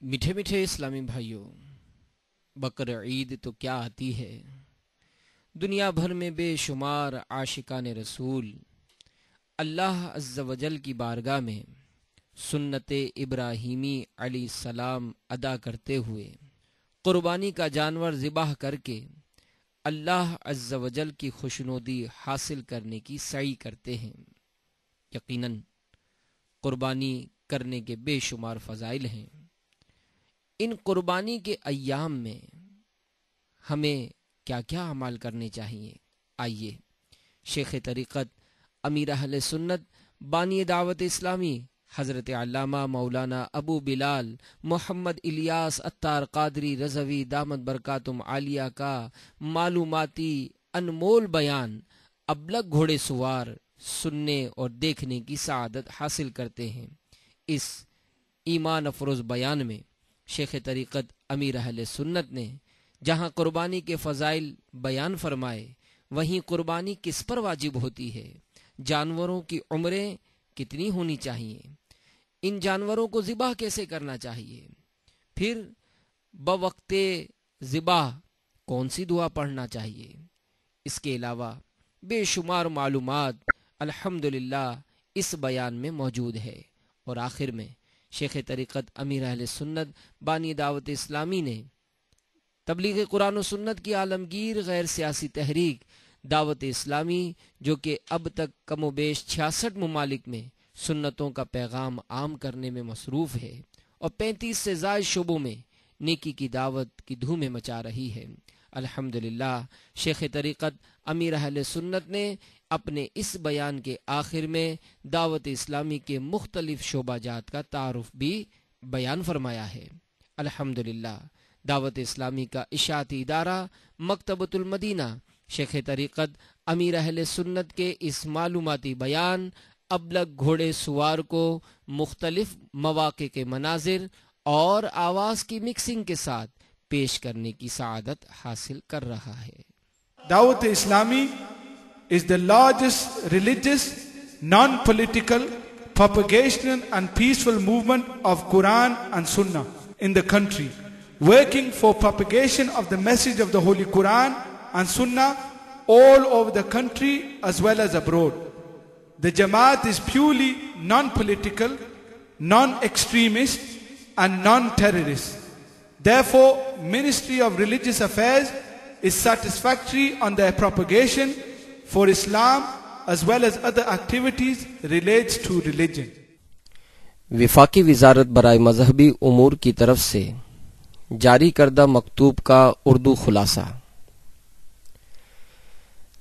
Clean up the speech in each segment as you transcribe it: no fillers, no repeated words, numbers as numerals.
میٹھے میٹھے اسلامی بھائیوں، بقر عید تو کیا آتی ہے۔ دنیا بھر میں بے شمار عاشقان رسول اللہ عز و جل کی بارگاہ میں سنت ابراہیمی علیہ السلام ادا کرتے ہوئے قربانی کا جانور ذبح کر کے اللہ عز و جل کی خوشنودی حاصل کرنے کی سعی کرتے ہیں۔ یقیناً قربانی کرنے کے بے شمار فضائل ہیں۔ ان قربانی کے ایام میں ہمیں کیا کیا اعمال کرنے چاہیے، آئیے شیخ طریقت امیر اہل سنت بانی دعوت اسلامی حضرت علامہ مولانا ابو بلال محمد الیاس عطار قادری رضوی دامت برکاتم عالیہ کا معلوماتی انمول بیان ابلغ گھوڑے سوار سننے اور دیکھنے کی سعادت حاصل کرتے ہیں۔ اس ایمان افروز بیان میں شیخ طریقت امیر اہل سنت نے جہاں قربانی کے فضائل بیان فرمائے، وہیں قربانی کس پر واجب ہوتی ہے، جانوروں کی عمریں کتنی ہونی چاہیے، ان جانوروں کو ذبح کیسے کرنا چاہیے، پھر بوقت ذبح کون سی دعا پڑھنا چاہیے۔ اس کے علاوہ بے شمار معلومات الحمدللہ اس بیان میں موجود ہے۔ اور آخر میں شیخ طریقت امیر اہل سنت بانی دعوت اسلامی نے تبلیغ قرآن و سنت کی عالمگیر غیر سیاسی تحریک دعوت اسلامی، جو کہ اب تک کم و بیش 66 ممالک میں سنتوں کا پیغام عام کرنے میں مصروف ہے اور 35 سے زائد شعبوں میں نیکی کی دعوت کی دھومیں مچا رہی ہے، الحمدللہ شیخ طریقت امیر اہل سنت نے اپنے اس بیان کے آخر میں دعوت اسلامی کے مختلف شعبہ جات کا تعارف بھی بیان فرمایا ہے۔ الحمدللہ دعوت اسلامی کا اشاعتی ادارہ مکتبۃ المدینہ شیخ طریقت امیر اہل سنت کے اس معلوماتی بیان ابلغ گھوڑے سوار کو مختلف مواقع کے مناظر اور آواز کی مکسنگ کے ساتھ پیش کرنے کی سعادت حاصل کر رہا ہے۔ دعوت اسلامی is the largest religious, non-political, propagational and peaceful movement of Quran and Sunnah in the country, working for propagation of the message of the Holy Quran and Sunnah all over the country as well as abroad. The Jamaat is purely non-political, non-extremist and non-terrorist. Therefore, Ministry of Religious Affairs is satisfactory on their propagation for Islam as well as other activities relates to religion. وفاقی وزارت برائے مذہبی امور کی طرف سے جاری کردہ مکتوب کا اردو خلاصہ۔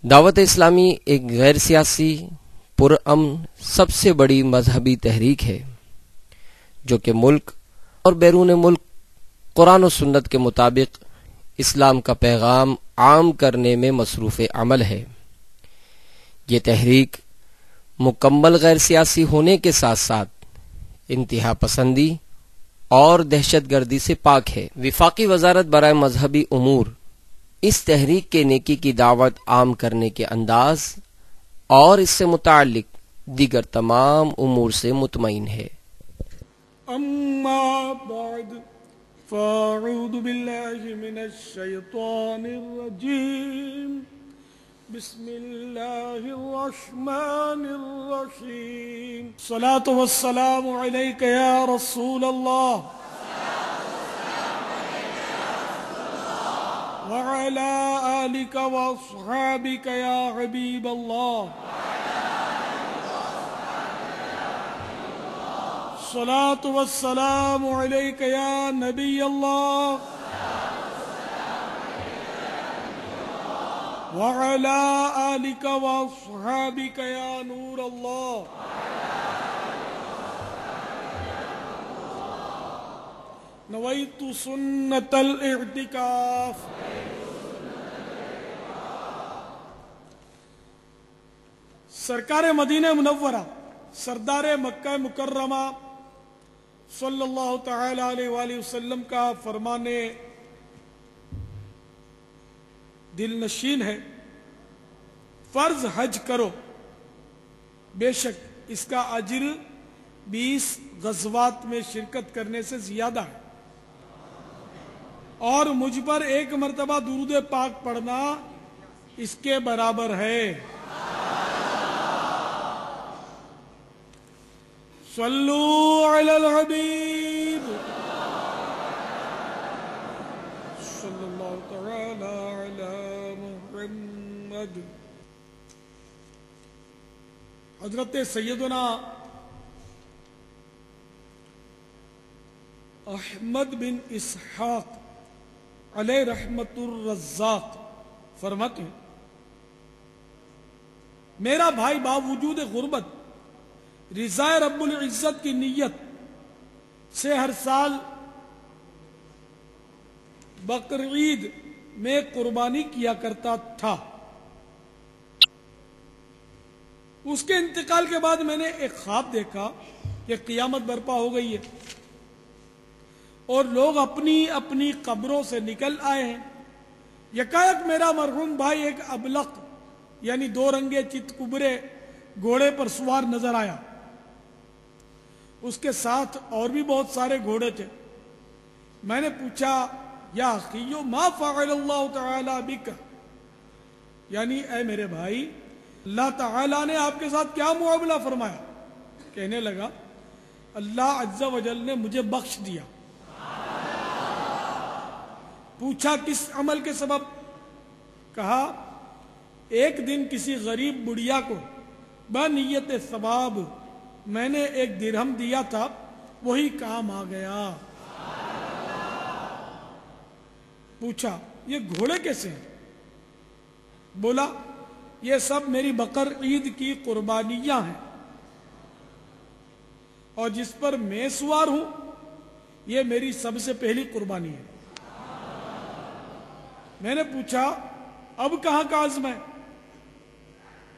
دعوت اسلامی ایک غیر سیاسی پرامن سب سے بڑی مذہبی تحریک ہے جو کہ ملک اور بیرون ملک قرآن و سنت کے مطابق اسلام کا پیغام عام کرنے میں مصروف عمل ہے۔ یہ تحریک مکمل غیر سیاسی ہونے کے ساتھ ساتھ انتہا پسندی اور دہشت گردی سے پاک ہے۔ وفاقی وزارت برائے مذہبی امور اس تحریک کے نیکی کی دعوت عام کرنے کے انداز اور اس سے متعلق دیگر تمام امور سے مطمئن ہے۔ اما بعد فاعوذ باللہ من الشیطان الرجیم بسم اللہ الرحمن الرحیم الصلاة والسلام علیک یا رسول اللہ وعلی آلک واصحابک یا حبیب اللہ الصلاة والسلام علیک یا نبی اللہ وعلى آلك واصحابك يا نور الله نويت سنة الاعتكاف سرکار مدینہ منورہ سردار مکہ مکرمہ صلی اللہ تعالی علیہ وآلہ وسلم کا فرمانے دل نشین ہے، فرض حج کرو، بے شک اس کا اجر 20 غزوات میں شرکت کرنے سے زیادہ ہے۔ اور مجھ پر ایک مرتبہ درود پاک پڑھنا اس کے برابر ہے. صلو علی الحبیب صلی اللہ تعالی علی محمد. حضرت سیدنا احمد بن اسحاق علیہ رحمت الرزاق فرماتے ہیں میرا بھائی باوجود غربت رضا رب العزت کی نیت سے ہر سال بقرعید میں قربانی کیا کرتا تھا. اس کے انتقال کے بعد میں نے ایک خواب دیکھا کہ قیامت برپا ہو گئی ہے اور لوگ اپنی اپنی قبروں سے نکل آئے ہیں. یکایک میرا مرحوم بھائی ایک ابلق یعنی 2 رنگے چت کبرے گھوڑے پر سوار نظر آیا. اس کے ساتھ اور بھی بہت سارے گھوڑے تھے. میں نے پوچھا یا اخیو ما فعل اللہ تعالی بک، یعنی اے میرے بھائی اللہ تعالیٰ نے آپ کے ساتھ کیا معاملہ فرمایا؟ کہنے لگا اللہ عز و جل نے مجھے بخش دیا. پوچھا کس عمل کے سبب؟ کہا ایک دن کسی غریب بڑھیا کو بنیت ثواب میں نے 1 درہم دیا تھا، وہی کام آ گیا. پوچھا یہ گھوڑے کیسے ہیں؟ بولا یہ سب میری بقر عید کی قربانیاں ہیں اور جس پر میں سوار ہوں یہ میری سب سے پہلی قربانی ہے. میں نے پوچھا اب کہاں کا عزم ہے؟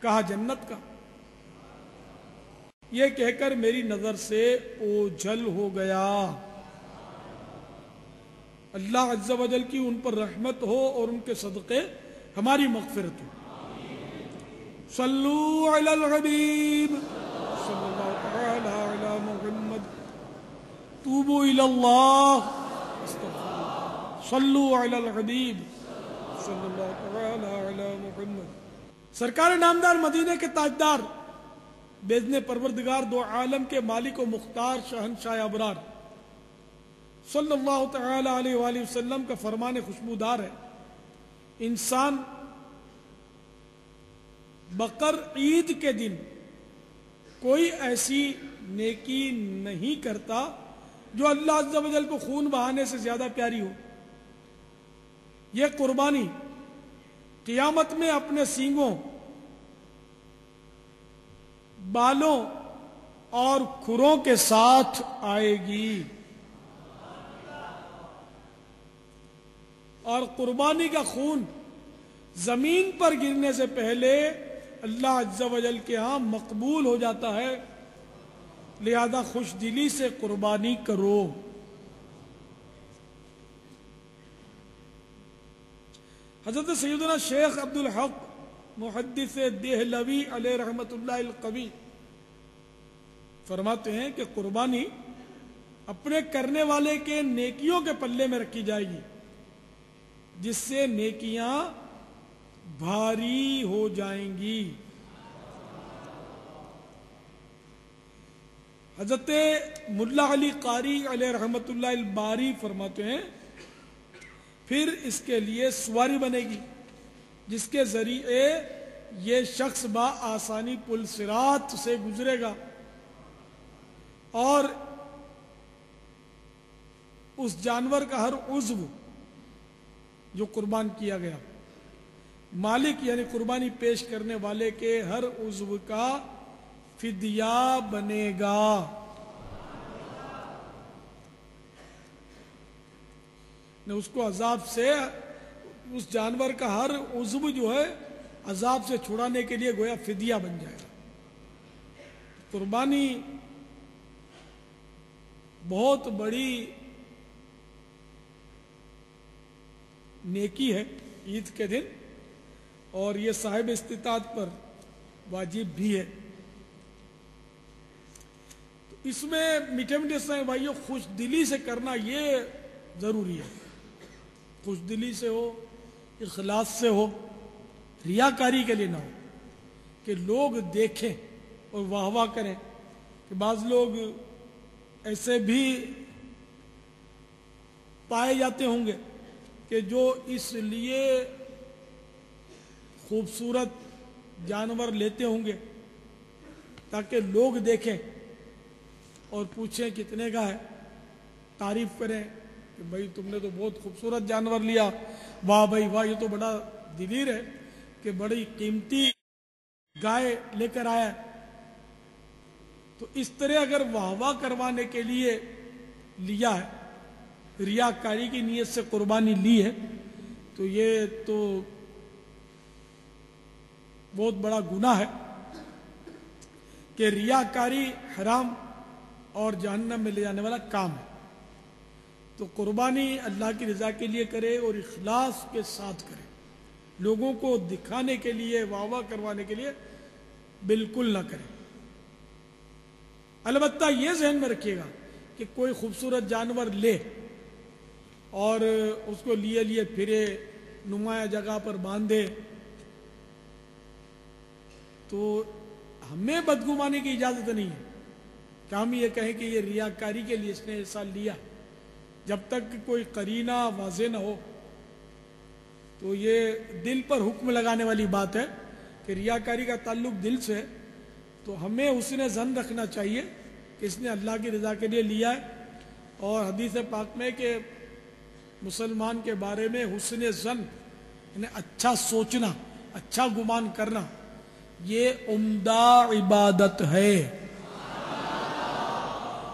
کہا جنت کا. یہ کہہ کر میری نظر سے اوجھل ہو گیا. اللہ عز و جل کی ان پر رحمت ہو اور ان کے صدقے ہماری مغفرت ہو. صلو علی الحبیب صلی اللہ تعالی علی محمد. توبوا الی اللہ. صلو علی الحبیب صلی اللہ تعالی علی محمد. سرکار نامدار مدینے کے تاجدار بیزن پروردگار 2 عالم کے مالک و مختار شہنشاہ ابرار صلی اللہ تعالی علیہ وآلہ وسلم کا فرمان خوشبودار ہے انسان بقر عید کے دن کوئی ایسی نیکی نہیں کرتا جو اللہ عز و جل کو خون بہانے سے زیادہ پیاری ہو. یہ قربانی قیامت میں اپنے سینگوں، بالوں اور کھروں کے ساتھ آئے گی اور قربانی کا خون زمین پر گرنے سے پہلے اللہ عز و جل کے ہاں مقبول ہو جاتا ہے. لہذا خوش دلی سے قربانی کرو. حضرت سیدنا شیخ عبدالحق محدث دہلوی علیہ رحمت اللہ القوی فرماتے ہیں کہ قربانی اپنے کرنے والے کے نیکیوں کے پلے میں رکھی جائے گی جس سے نیکیاں بھاری ہو جائیں گی. حضرت ملا علی قاری علیہ رحمت اللہ الباری فرماتے ہیں پھر اس کے لیے سواری بنے گی جس کے ذریعے یہ شخص آسانی پل صراط سے گزرے گا اور اس جانور کا ہر عضو جو قربان کیا گیا مالک یعنی قربانی پیش کرنے والے کے ہر عضو کا فدیہ بنے گا. اس کو عذاب سے اس جانور کا ہر عضو جو ہے عذاب سے چھڑانے کے لیے گویا فدیہ بن جائے گا. قربانی بہت بڑی نیکی ہے عید کے دن اور یہ صاحب استطاعت پر واجب بھی ہے. تو اس میں میٹھے میٹھے سے بھائیوں خوش دلی سے کرنا یہ ضروری ہے. خوشدلی سے ہو، اخلاص سے ہو، ریاکاری کے لیے نہ ہو کہ لوگ دیکھیں اور واہ واہ کریں. کہ بعض لوگ ایسے بھی پائے جاتے ہوں گے کہ جو اس لیے خوبصورت جانور لیتے ہوں گے تاکہ لوگ دیکھیں اور پوچھیں کتنے کا ہے، تعریف کریں کہ بھائی تم نے تو بہت خوبصورت جانور لیا، واہ بھائی واہ، یہ تو بڑا دلیر ہے کہ بڑی قیمتی گائے لے کر آیا. تو اس طرح اگر واہ واہ کروانے کے لیے لیا ہے، ریاکاری کی نیت سے قربانی لی ہے، تو یہ تو بہت بڑا گناہ ہے کہ ریاکاری حرام اور جہنم میں لے جانے والا کام ہے. تو قربانی اللہ کی رضا کے لیے کرے اور اخلاص کے ساتھ کرے، لوگوں کو دکھانے کے لیے، واہ واہ کروانے کے لیے بالکل نہ کرے. البتہ یہ ذہن میں رکھیے گا کہ کوئی خوبصورت جانور لے اور اس کو لیے لیے پھرے، نمایاں جگہ پر باندھے، تو ہمیں بدگمانی کی اجازت نہیں ہے کہ ہم یہ کہیں کہ یہ ریاکاری کے لیے اس نے ایسا لیا. جب تک کوئی قرینہ واضح نہ ہو تو یہ دل پر حکم لگانے والی بات ہے کہ ریاکاری کا تعلق دل سے ہے. تو ہمیں حسن ظن رکھنا چاہیے کہ اس نے اللہ کی رضا کے لیے لیا ہے. اور حدیث پاک میں کہ مسلمان کے بارے میں حسن ظن، یعنی اچھا سوچنا، اچھا گمان کرنا، یہ عمدہ عبادت ہے.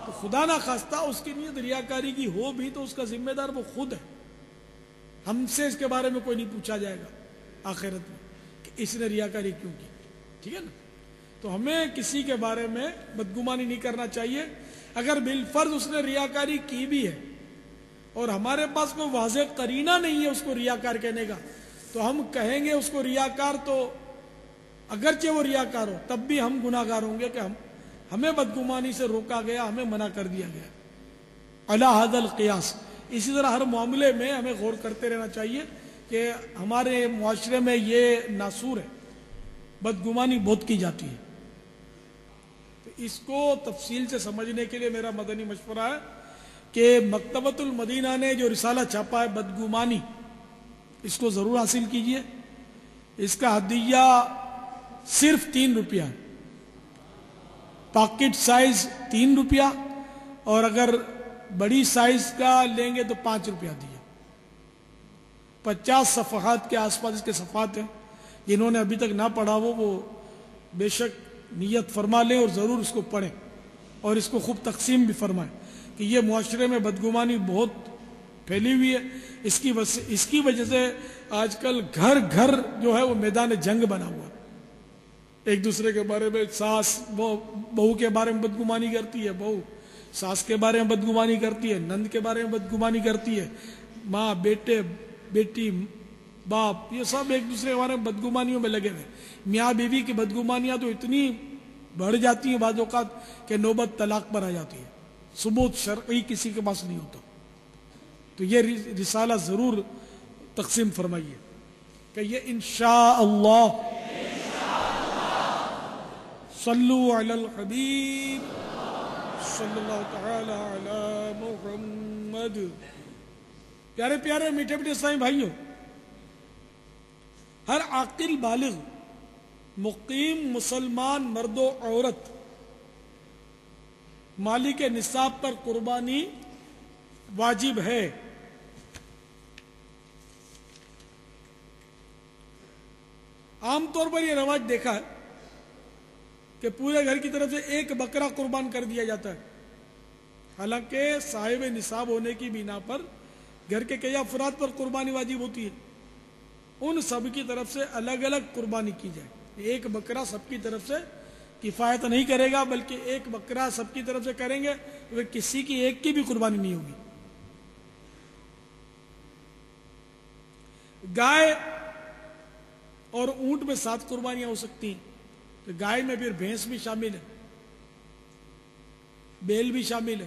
تو خدا نہ خواستہ اس کی نیت ریاکاری کی ہو بھی تو اس کا ذمہ دار وہ خود ہے. ہم سے اس کے بارے میں کوئی نہیں پوچھا جائے گا آخرت میں کہ اس نے ریاکاری کیوں کی. ٹھیک ہے نا؟ تو ہمیں کسی کے بارے میں بدگمانی نہیں کرنا چاہیے. اگر بالفرض اس نے ریاکاری کی بھی ہے اور ہمارے پاس کوئی واضح قرینہ نہیں ہے اس کو ریاکار کہنے کا، تو ہم کہیں گے اس کو ریاکار، تو اگرچہ وہ ریاکار ہو تب بھی ہم گناہ گار ہوں گے کہ ہمیں بدگمانی سے روکا گیا، ہمیں منع کر دیا گیا. علی ھذا القیاس. اسی طرح ہر معاملے میں ہمیں غور کرتے رہنا چاہیے کہ ہمارے معاشرے میں یہ ناصور ہے، بدگمانی بہت کی جاتی ہے. تو اس کو تفصیل سے سمجھنے کے لیے میرا مدنی مشورہ ہے کہ مکتبۃ المدینہ نے جو رسالہ چھاپا ہے بدگمانی، اس کو ضرور حاصل کیجئے. اس کا ہدیہ صرف 3 روپیہ ہے. پاکٹ سائز 3 روپیہ، اور اگر بڑی سائز کا لیں گے تو 5 روپیہ دیا. 50 صفحات کے آس پاس اس کے صفحات ہیں. جنہوں نے ابھی تک نہ پڑھا وہ بے شک نیت فرما لیں اور ضرور اس کو پڑھیں اور اس کو خوب تقسیم بھی فرمائیں کہ یہ معاشرے میں بدگمانی بہت پھیلی ہوئی ہے. اس کی وجہ سے آج کل گھر گھر جو ہے وہ میدان جنگ بنا ہوا ہے. ایک دوسرے کے بارے میں ساس بہو کے بارے میں بدگمانی کرتی ہے، بہو ساس کے بارے میں بدگمانی کرتی ہے، نند کے بارے میں بدگمانی کرتی ہے، ماں بیٹے بیٹی باپ، یہ سب ایک دوسرے کے بارے میں بدگمانیوں میں لگے ہوئے. میاں بیوی کی بدگمانیاں تو اتنی بڑھ جاتی ہیں بعض اوقات کہ نوبت طلاق پر آ جاتی ہے. ثبوت شرعی کسی کے پاس نہیں ہوتا. تو یہ رسالہ ضرور تقسیم فرمائیے کہ یہ انشاءاللہ. صلو علی الحبیب صلی اللہ تعالی علی محمد. پیارے پیارے میٹھے میٹھے اسلامی بھائیوں، ہر عاقل بالغ مقیم مسلمان مرد و عورت مالک نصاب پر قربانی واجب ہے. عام طور پر یہ رواج دیکھا ہے کہ پورے گھر کی طرف سے ایک بکرا قربان کر دیا جاتا ہے، حالانکہ صاحب نصاب ہونے کی بنا پر گھر کے کئی افراد پر قربانی واجب ہوتی ہے. ان سب کی طرف سے الگ الگ قربانی کی جائے. ایک بکرا سب کی طرف سے کفایت نہیں کرے گا، بلکہ ایک بکرا سب کی طرف سے کریں گے تو کسی کی ایک کی بھی قربانی نہیں ہوگی. گائے اور اونٹ میں 7 قربانیاں ہو سکتی ہیں. تو گائے میں پھر بھینس بھی شامل ہے، بیل بھی شامل ہے.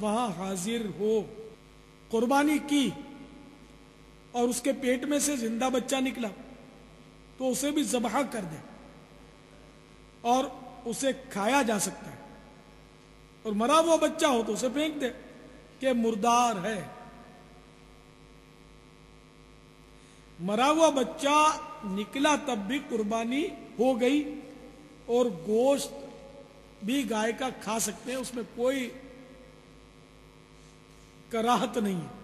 وہاں حاضر ہو. قربانی کی اور اس کے پیٹ میں سے زندہ بچہ نکلا تو اسے بھی ذبح کر دے اور اسے کھایا جا سکتا ہے. اور مرا ہوا بچہ ہو تو اسے پھینک دے کہ مردار ہے. مرا ہوا بچہ نکلا تب بھی قربانی ہو گئی اور گوشت بھی گائے کا کھا سکتے ہیں, اس میں کوئی کراہت نہیں ہے.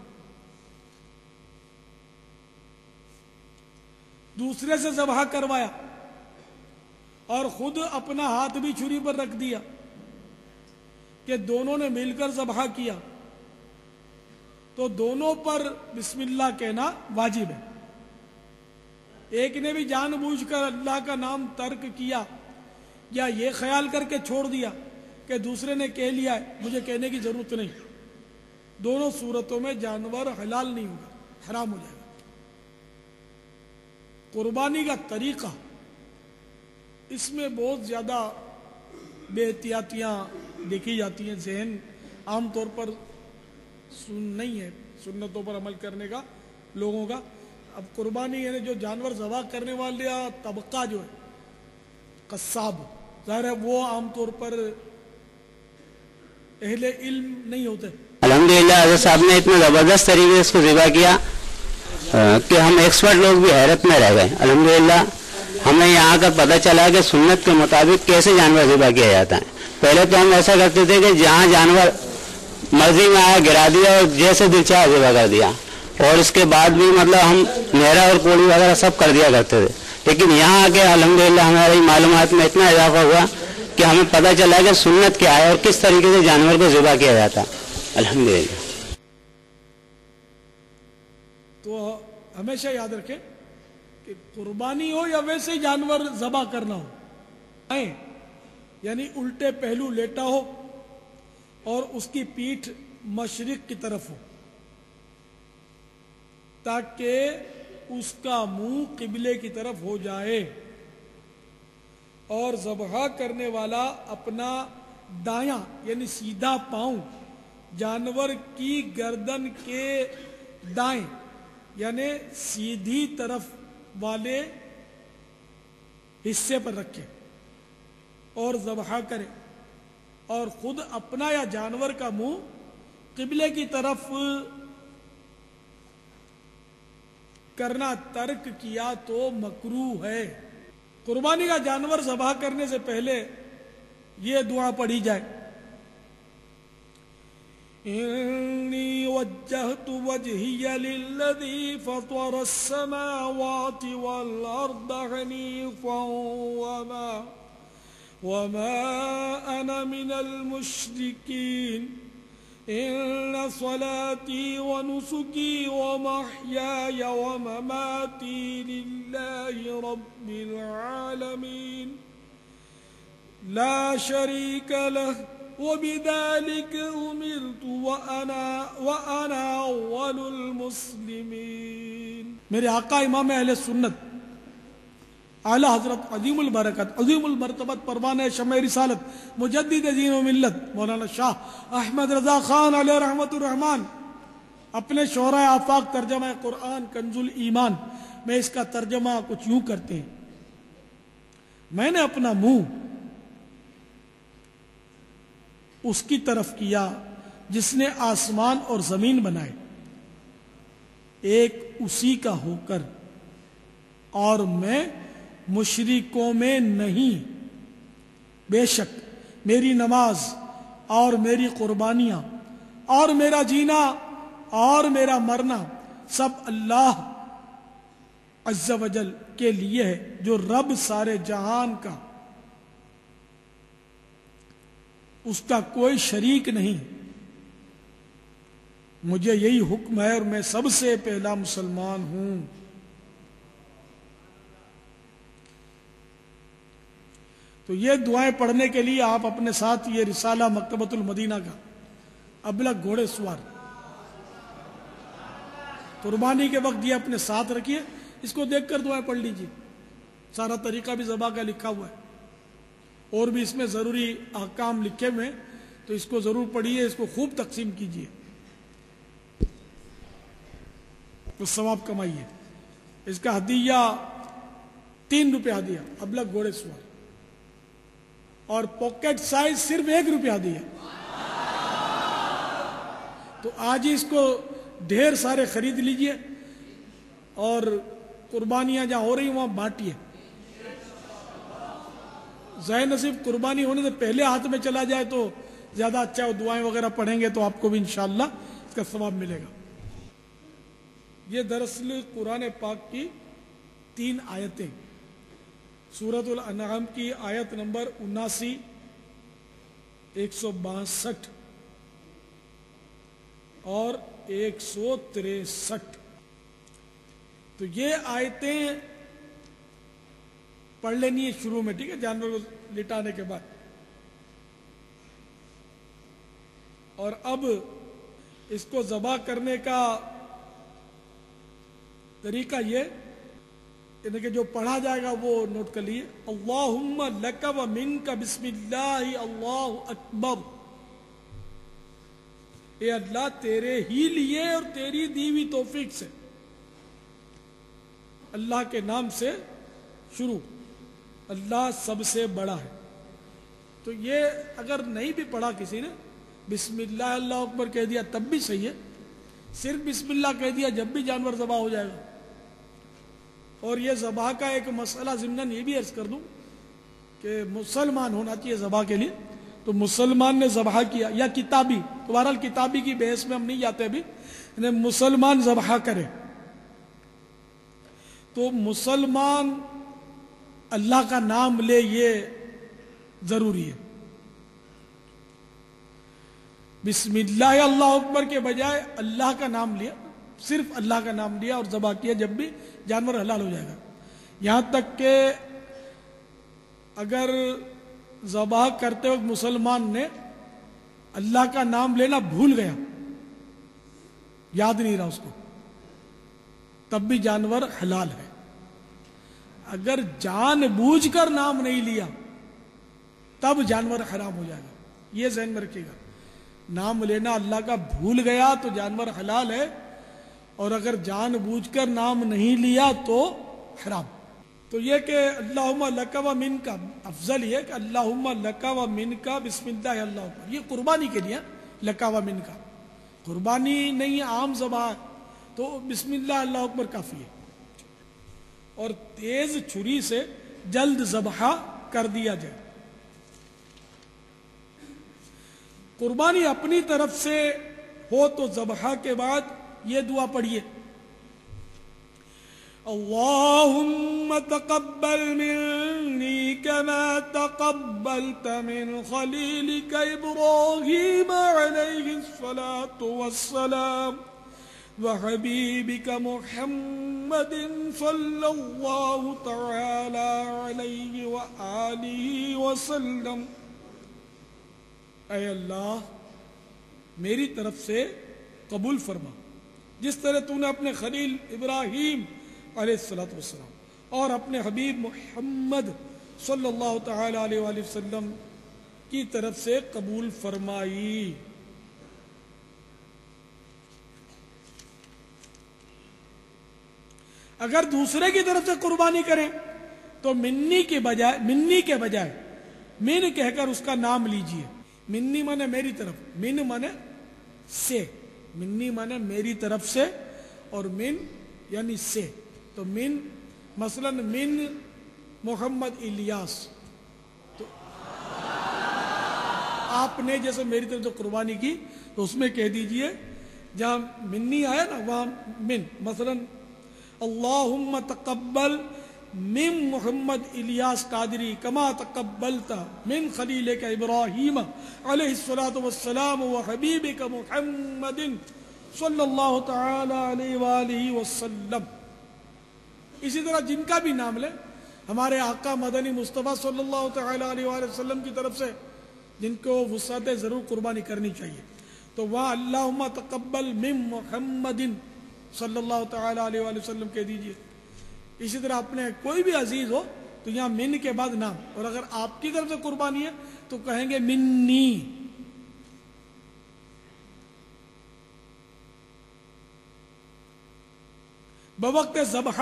دوسرے سے ذبح کروایا اور خود اپنا ہاتھ بھی چھری پر رکھ دیا کہ دونوں نے مل کر ذبح کیا تو دونوں پر بسم اللہ کہنا واجب ہے. ایک نے بھی جان بوجھ کر اللہ کا نام ترک کیا یا یہ خیال کر کے چھوڑ دیا کہ دوسرے نے کہہ لیا ہے مجھے کہنے کی ضرورت نہیں, دونوں صورتوں میں جانور حلال نہیں ہوگا, حرام ہو جائے گا. قربانی کا طریقہ اس میں بہت زیادہ بے احتیاطیاں دیکھی جاتی ہیں. ذہن عام طور پر نہیں ہے سنتوں پر عمل کرنے کا لوگوں کا. اب قربانی یعنی جو جانور ذبح کرنے والے طبقہ جو ہے قصاب, ظاہر ہے وہ عام طور پر اہل علم نہیں ہوتے. الحمدللہ حضرت صاحب نے اتنا زبردست طریقے سے اس کو ذبح کیا کہ ہم ایکسپرٹ لوگ بھی حیرت میں رہ گئے. الحمدللہ ہمیں یہاں کا پتہ چلا کہ سنت کے مطابق کیسے جانور ذبح کیا جاتا ہے. پہلے تو ہم ایسا کرتے تھے کہ جہاں جانور مرضی میں آیا گرا دیا اور جیسے دل چاہا ذبح کر دیا, اور اس کے بعد بھی مطلب ہم نہرا اور کوڑی وغیرہ سب کر دیا کرتے تھے. لیکن یہاں آ کے الحمدللہ ہماری معلومات میں اتنا اضافہ ہوا کہ ہمیں پتہ چلا کہ سنت کیا ہے اور کس طریقے سے جانور کو ذبح کیا جاتا ہے. الحمدللہ. تو ہمیشہ یاد رکھیں کہ قربانی ہو یا ویسے جانور ذبح کرنا ہو, یعنی الٹے پہلو لیٹا ہو اور اس کی پیٹھ مشرق کی طرف ہو تاکہ اس کا منہ قبلے کی طرف ہو جائے, اور ذبح کرنے والا اپنا دایاں یعنی سیدھا پاؤں جانور کی گردن کے دائیں یعنی سیدھی طرف والے حصے پر رکھے اور ذبح کرے, اور خود اپنا یا جانور کا منہ قبلے کی طرف کرنا ترک کیا تو مکروہ ہے. قربانی کا جانور ذبح کرنے سے پہلے یہ دعا پڑھی جائے, انی وجہت وجہی للذی فطر السماوات والارض حنیفا وما انا من المشرکین ان صلاتي ونسكي ومحياي ومماتي لله رب العالمين لا شريك له وبذلك أمرت وأنا أول المسلمين. میرے آقا امام اہل سنت اعلی حضرت عظیم البرکت عظیم المرتبت پروانہ شمع رسالت مجدد دین و ملت مولانا شاہ احمد رضا خان علیہ رحمت الرحمن اپنے شعراء آفاق ترجمہ قرآن کنز الایمان میں اس کا ترجمہ کچھ یوں کرتے ہیں, میں نے اپنا منہ اس کی طرف کیا جس نے آسمان اور زمین بنائے, ایک اسی کا ہو کر, اور میں مشرکوں میں نہیں. بے شک میری نماز اور میری قربانیاں اور میرا جینا اور میرا مرنا سب اللہ عز و جل کے لیے ہے جو رب سارے جہان کا, اس کا کوئی شریک نہیں. مجھے یہی حکم ہے اور میں سب سے پہلا مسلمان ہوں. تو یہ دعائیں پڑھنے کے لیے آپ اپنے ساتھ یہ رسالہ مکتبۃ المدینہ کا ابلغ گھوڑے سوار قربانی کے وقت یہ اپنے ساتھ رکھیے, اس کو دیکھ کر دعائیں پڑھ لیجیے. سارا طریقہ بھی ذبح کا لکھا ہوا ہے اور بھی اس میں ضروری احکام لکھے ہوئے ہیں تو اس کو ضرور پڑھیے، اس کو خوب تقسیم کیجیے، تو ثواب کمائیے۔ اس کا ہدیہ 3 روپے ہدیہ، ابلک گھوڑے سوار، اور پاکٹ سائز صرف 1 روپے ہدیہ۔ تو آج ہی اس کو ڈھیر سارے خرید لیجئے اور قربانیاں جہاں ہو رہی ہیں وہاں بانٹیے۔ ظاہر نصیب قربانی ہونے سے پہلے ہاتھ میں چلا جائے تو زیادہ اچھا، اور دعائیں وغیرہ پڑھیں گے تو آپ کو بھی انشاءاللہ اس کا ثواب ملے گا۔ یہ دراصل قرآن پاک کی 3 آیتیں، سورۃ الانعام کی آیت نمبر 79، 162 اور 163۔ تو یہ آیتیں پڑھ لینی ہے شروع میں، ٹھیک ہے، جانور کو لٹانے کے بعد۔ اور اب اس کو ذبح کرنے کا طریقہ یہ یعنی کہ جو پڑھا جائے گا وہ نوٹ کر لیے۔ اللہم لک و منک بسم اللہ اللہ اکبر، اے اللہ تیرے ہی لیے اور تیری دی ہوئی توفیق سے، اللہ کے نام سے شروع، اللہ سب سے بڑا ہے۔ تو یہ اگر نہیں بھی پڑھا کسی نے، بسم اللہ اللہ اکبر کہہ دیا تب بھی صحیح ہے، صرف بسم اللہ کہہ دیا جب بھی جانور ذبح ہو جائے گا۔ اور یہ ذبح کا ایک مسئلہ ضمناً یہ بھی عرض کر دوں کہ مسلمان ہونا چاہیے ذبح کے لیے، تو مسلمان نے ذبح کیا یا کتابی، تو بہرحال کتابی کی بحث میں ہم نہیں جاتے ابھی، یعنی مسلمان ذبح کرے تو مسلمان اللہ کا نام لے، یہ ضروری ہے۔ بسم اللہ اللہ اکبر کے بجائے اللہ کا نام لیا، صرف اللہ کا نام لیا اور ذبح کیا، جب بھی جانور حلال ہو جائے گا۔ یہاں تک کہ اگر ذبح کرتے وقت مسلمان نے اللہ کا نام لینا بھول گیا، یاد نہیں رہا اس کو، تب بھی جانور حلال ہے۔ اگر جان بوجھ کر نام نہیں لیا تب جانور حرام ہو جائے گا، یہ ذہن میں رکھیے گا۔ نام لینا اللہ کا بھول گیا تو جانور حلال ہے، اور اگر جان بوجھ کر نام نہیں لیا تو حرام۔ تو یہ کہ اللہم لک و منکا، افضل یہ کہ اللہم لک و منکا بسم اللہ اللہ اکبر، یہ قربانی کے لیے لک و منکا، قربانی نہیں عام ذبح تو بسم اللہ اللہ اکبر کافی ہے۔ اور تیز چھری سے جلد ذبح کر دیا جائے۔ قربانی اپنی طرف سے ہو تو ذبح کے بعد یہ دعا پڑھیے، اللہم تقبل منی کما تقبلت من خلیلک ابراہیم علیہ الصلاة والسلام وحبیبک محمد صلی اللہ تعالی علیہ وآلہ وسلم۔ اے اللہ میری طرف سے قبول فرما، جس طرح تو نے اپنے خلیل ابراہیم علیہ السلام اور اپنے حبیب محمد صلی اللہ تعالی علیہ وآلہ وسلم کی طرف سے قبول فرمائی۔ اگر دوسرے کی طرف سے قربانی کریں تو منی کے بجائے من کہہ کر اس کا نام لیجئے۔ منی مانے میری طرف، من مانے سے، منی مانے میری طرف سے، اور من یعنی سے۔ تو من مثلا من محمد الیاس، تو آپ نے جیسے میری طرف سے قربانی کی تو اس میں کہہ دیجئے جہاں منی آیا نا وہاں من، مثلا اللہم تقبل من محمد الیاس قادری کما تقبلت من خلیلک ابراہیم علیہ الصلاة والسلام وحبیبک محمد صلی اللہ تعالی علیہ وآلہ وسلم۔ اسی طرح جن کا بھی نام لیں، ہمارے آقا مدنی مصطفیٰ صلی اللہ تعالی علیہ وآلہ وسلم کی طرف سے جن کو وسعت ضرور قربانی کرنی چاہیے، تو وہاں اللہم تقبل من محمد صلی اللہ تعالی علیہ وآلہ وسلم کہہ دیجئے۔ اسی طرح اپنے کوئی بھی عزیز ہو تو یہاں من کے بعد نام، اور اگر آپ کی طرف سے قربانی ہے تو کہیں گے منی، بوقت ذبح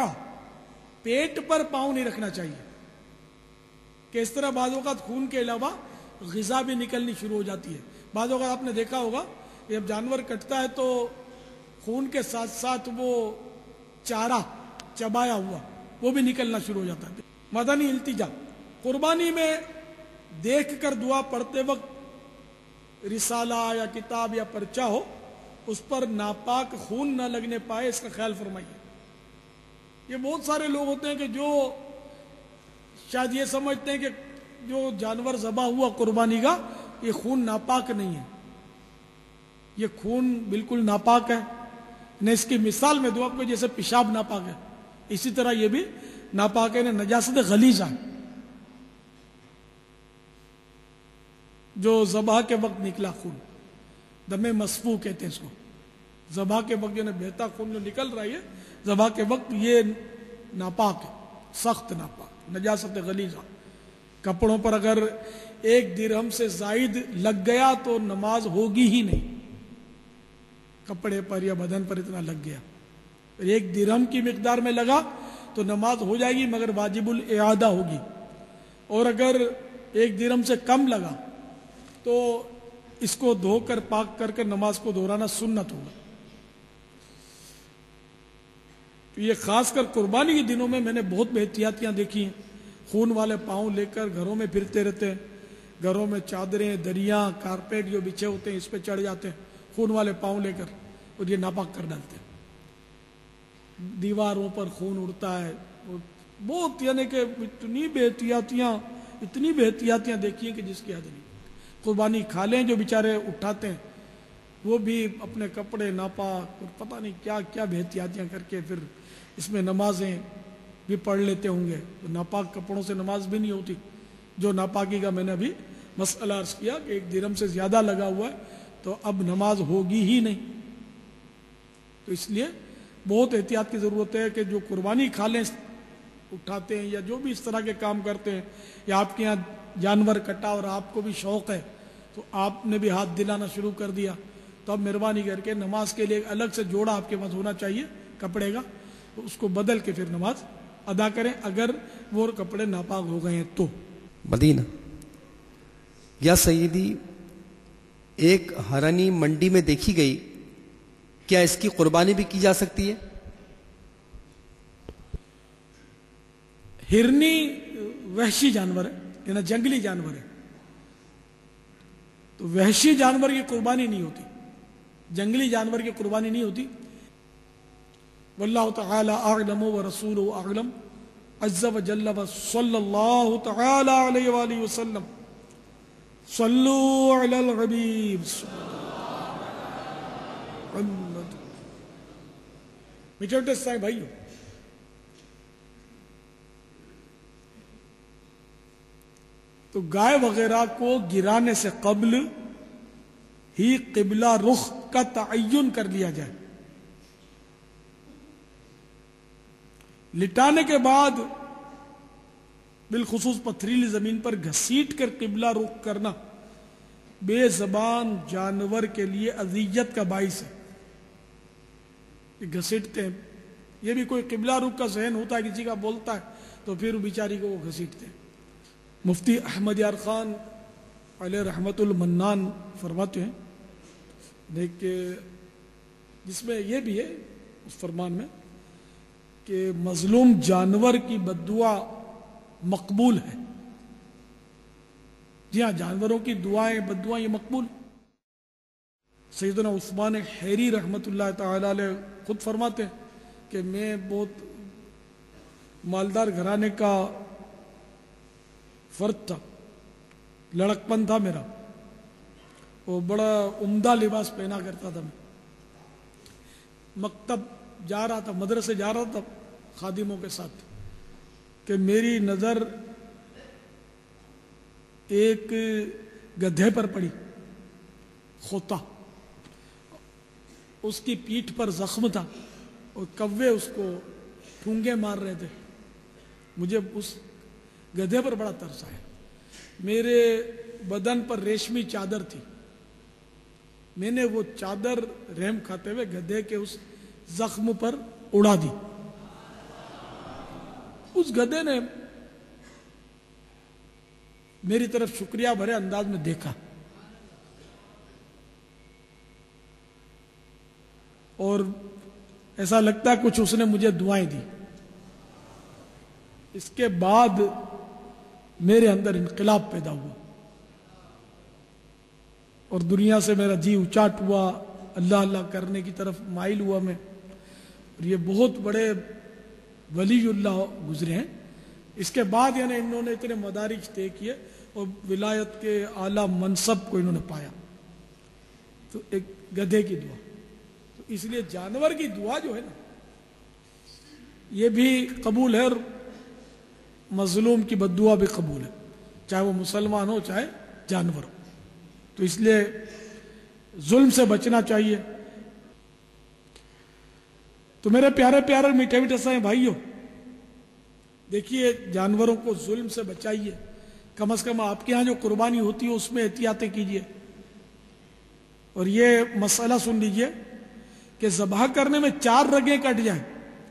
پیٹ پر پاؤں نہیں رکھنا چاہیے کہ اس طرح بعض اوقات خون کے علاوہ غذا بھی نکلنی شروع ہو جاتی ہے. بعض اوقات آپ نے دیکھا ہوگا کہ جب جانور کٹتا ہے تو خون کے ساتھ ساتھ وہ چارہ چبایا ہوا وہ بھی نکلنا شروع ہو جاتا ہے. مدنی التجا قربانی میں دیکھ کر دعا پڑھتے وقت رسالہ یا کتاب یا پرچہ ہو اس پر ناپاک خون نہ لگنے پائے اس کا خیال فرمائیے. یہ بہت سارے لوگ ہوتے ہیں کہ جو شاید یہ سمجھتے ہیں کہ جو جانور ذبح ہوا قربانی کا یہ خون ناپاک نہیں ہے. یہ خون بالکل ناپاک ہے. نہ اس کی مثال میں دوں آپ کو جیسے پیشاب ناپاک ہے اسی طرح یہ بھی ناپاک ہے. نجاست غلیظہ ہے جو ذبح کے وقت نکلا خون دم مسفوح کہتے ہیں اس کو. ذبح کے وقت جو بہتا خون جو نکل رہا ہے ذبح کے وقت یہ ناپاک ہے سخت ناپاک نجاست غلیظہ. کپڑوں پر اگر 1 درہم سے زائد لگ گیا تو نماز ہوگی ہی نہیں. کپڑے پر یا بدن پر اتنا لگ گیا 1 درہم کی مقدار میں لگا تو نماز ہو جائے گی مگر واجب الاعادہ ہوگی. اور اگر 1 درہم سے کم لگا تو اس کو دھو کر پاک کر کے نماز کو دہرانا سنت ہوگا. یہ خاص کر قربانی کے دنوں میں نے بہت بے احتیاطیاں دیکھی ہیں. خون والے پاؤں لے کر گھروں میں پھرتے رہتے ہیں. گھروں میں چادریں دریاں کارپیٹ جو بچھے ہوتے ہیں اس پہ چڑھ جاتے ہیں خون والے پاؤں لے کر اور یہ ناپاک کر ڈالتے ہیں. دیواروں پر خون اڑتا ہے بہت یعنی کہ اتنی بے احتیاطیاں دیکھی ہیں کہ جس کی حد نہیں. قربانی کھا لیں جو بیچارے اٹھاتے ہیں وہ بھی اپنے کپڑے ناپاک اور پتہ نہیں کیا کیا بے احتیاطیاں کر کے پھر اس میں نمازیں بھی پڑھ لیتے ہوں گے. ناپاک کپڑوں سے نماز بھی نہیں ہوتی. جو ناپاکی کا میں نے ابھی مسئلہ عرض کیا کہ 1 درہم سے زیادہ لگا ہوا ہے تو اب نماز ہوگی ہی نہیں. تو اس لیے بہت احتیاط کی ضرورت ہے کہ جو قربانی کھا لیں اٹھاتے ہیں یا جو بھی اس طرح کے کام کرتے ہیں یا آپ کے یہاں جانور کٹا اور آپ کو بھی شوق ہے تو آپ نے بھی ہاتھ دلانا شروع کر دیا تو اب مہربانی کر کے نماز کے لیے الگ سے جوڑا آپ کے پاس ہونا چاہیے کپڑے کا تو اس کو بدل کے پھر نماز ادا کریں اگر وہ کپڑے ناپاک ہو گئے ہیں تو. مدینہ یا سیدی ایک ہرنی منڈی میں دیکھی گئی کیا اس کی قربانی بھی کی جا سکتی ہے؟ ہرنی وحشی جانور ہے یعنی جنگلی جانور ہے تو وحشی جانور کی قربانی نہیں ہوتی جنگلی جانور کی قربانی نہیں ہوتی. واللہ تعالی اعلم ورسولہ اعلم عز وجل وصلی اللہ تعالی علیہ وآلہ وسلم. صلو علی الحبیب میٹھے سے بھائیو تو گائے وغیرہ کو گرانے سے قبل ہی قبلہ رخ کا تعین کر لیا جائے. لٹانے کے بعد بالخصوص پتھریلی زمین پر گھسیٹ کر قبلہ رخ کرنا بے زبان جانور کے لیے اذیت کا باعث ہے. گھسیٹتے ہیں یہ بھی کوئی قبلہ رخ کا ذہن ہوتا ہے کسی کا بولتا ہے تو پھر بیچاری کو وہ گھسیٹتے ہیں. مفتی احمد یار خان علیہ رحمت المنان فرماتے ہیں دیکھ جس میں یہ بھی ہے اس فرمان میں کہ مظلوم جانور کی بددعا مقبول ہے. جی ہاں جانوروں کی دعائیں بددعائیں یہ مقبول. سیدنا عثمان حیری رحمت اللہ تعالی علیہ خود فرماتے ہیں کہ میں بہت مالدار گھرانے کا فرد تھا لڑکپن تھا میرا وہ بڑا عمدہ لباس پہنا کرتا تھا. میں مکتب جا رہا تھا مدرسے جا رہا تھا خادموں کے ساتھ کہ میری نظر ایک گدھے پر پڑی خوتا اس کی پیٹھ پر زخم تھا اور کوے اس کو ٹھونگے مار رہے تھے. مجھے اس گدھے پر بڑا ترس آیا. میرے بدن پر ریشمی چادر تھی میں نے وہ چادر رحم کھاتے ہوئے گدھے کے اس زخم پر اڑا دی اس گدھے نے میری طرف شکریہ بھرے انداز میں دیکھا اور ایسا لگتا ہے کچھ اس نے مجھے دعائیں دی. اس کے بعد میرے اندر انقلاب پیدا ہوا اور دنیا سے میرا جی اچاٹ ہوا, اللہ اللہ کرنے کی طرف مائل ہوا میں. اور یہ بہت بڑے ولی اللہ گزرے ہیں. اس کے بعد یعنی انہوں نے اتنے مدارج طے کیے اور ولایت کے اعلیٰ منصب کو انہوں نے پایا. تو ایک گدھے کی دعا, تو اس لیے جانور کی دعا جو ہے نا یہ بھی قبول ہے, اور مظلوم کی بد دعا بھی قبول ہے, چاہے وہ مسلمان ہو چاہے جانور ہو. تو اس لیے ظلم سے بچنا چاہیے. تو میرے پیارے پیارے میٹھے میٹھے سے بھائیوں, دیکھیے جانوروں کو ظلم سے بچائیے. کم از کم آپ کے ہاں جو قربانی ہوتی ہے اس میں احتیاطیں کیجیے. اور یہ مسئلہ سن لیجیے کہ ذبح کرنے میں 4 رگیں کٹ جائیں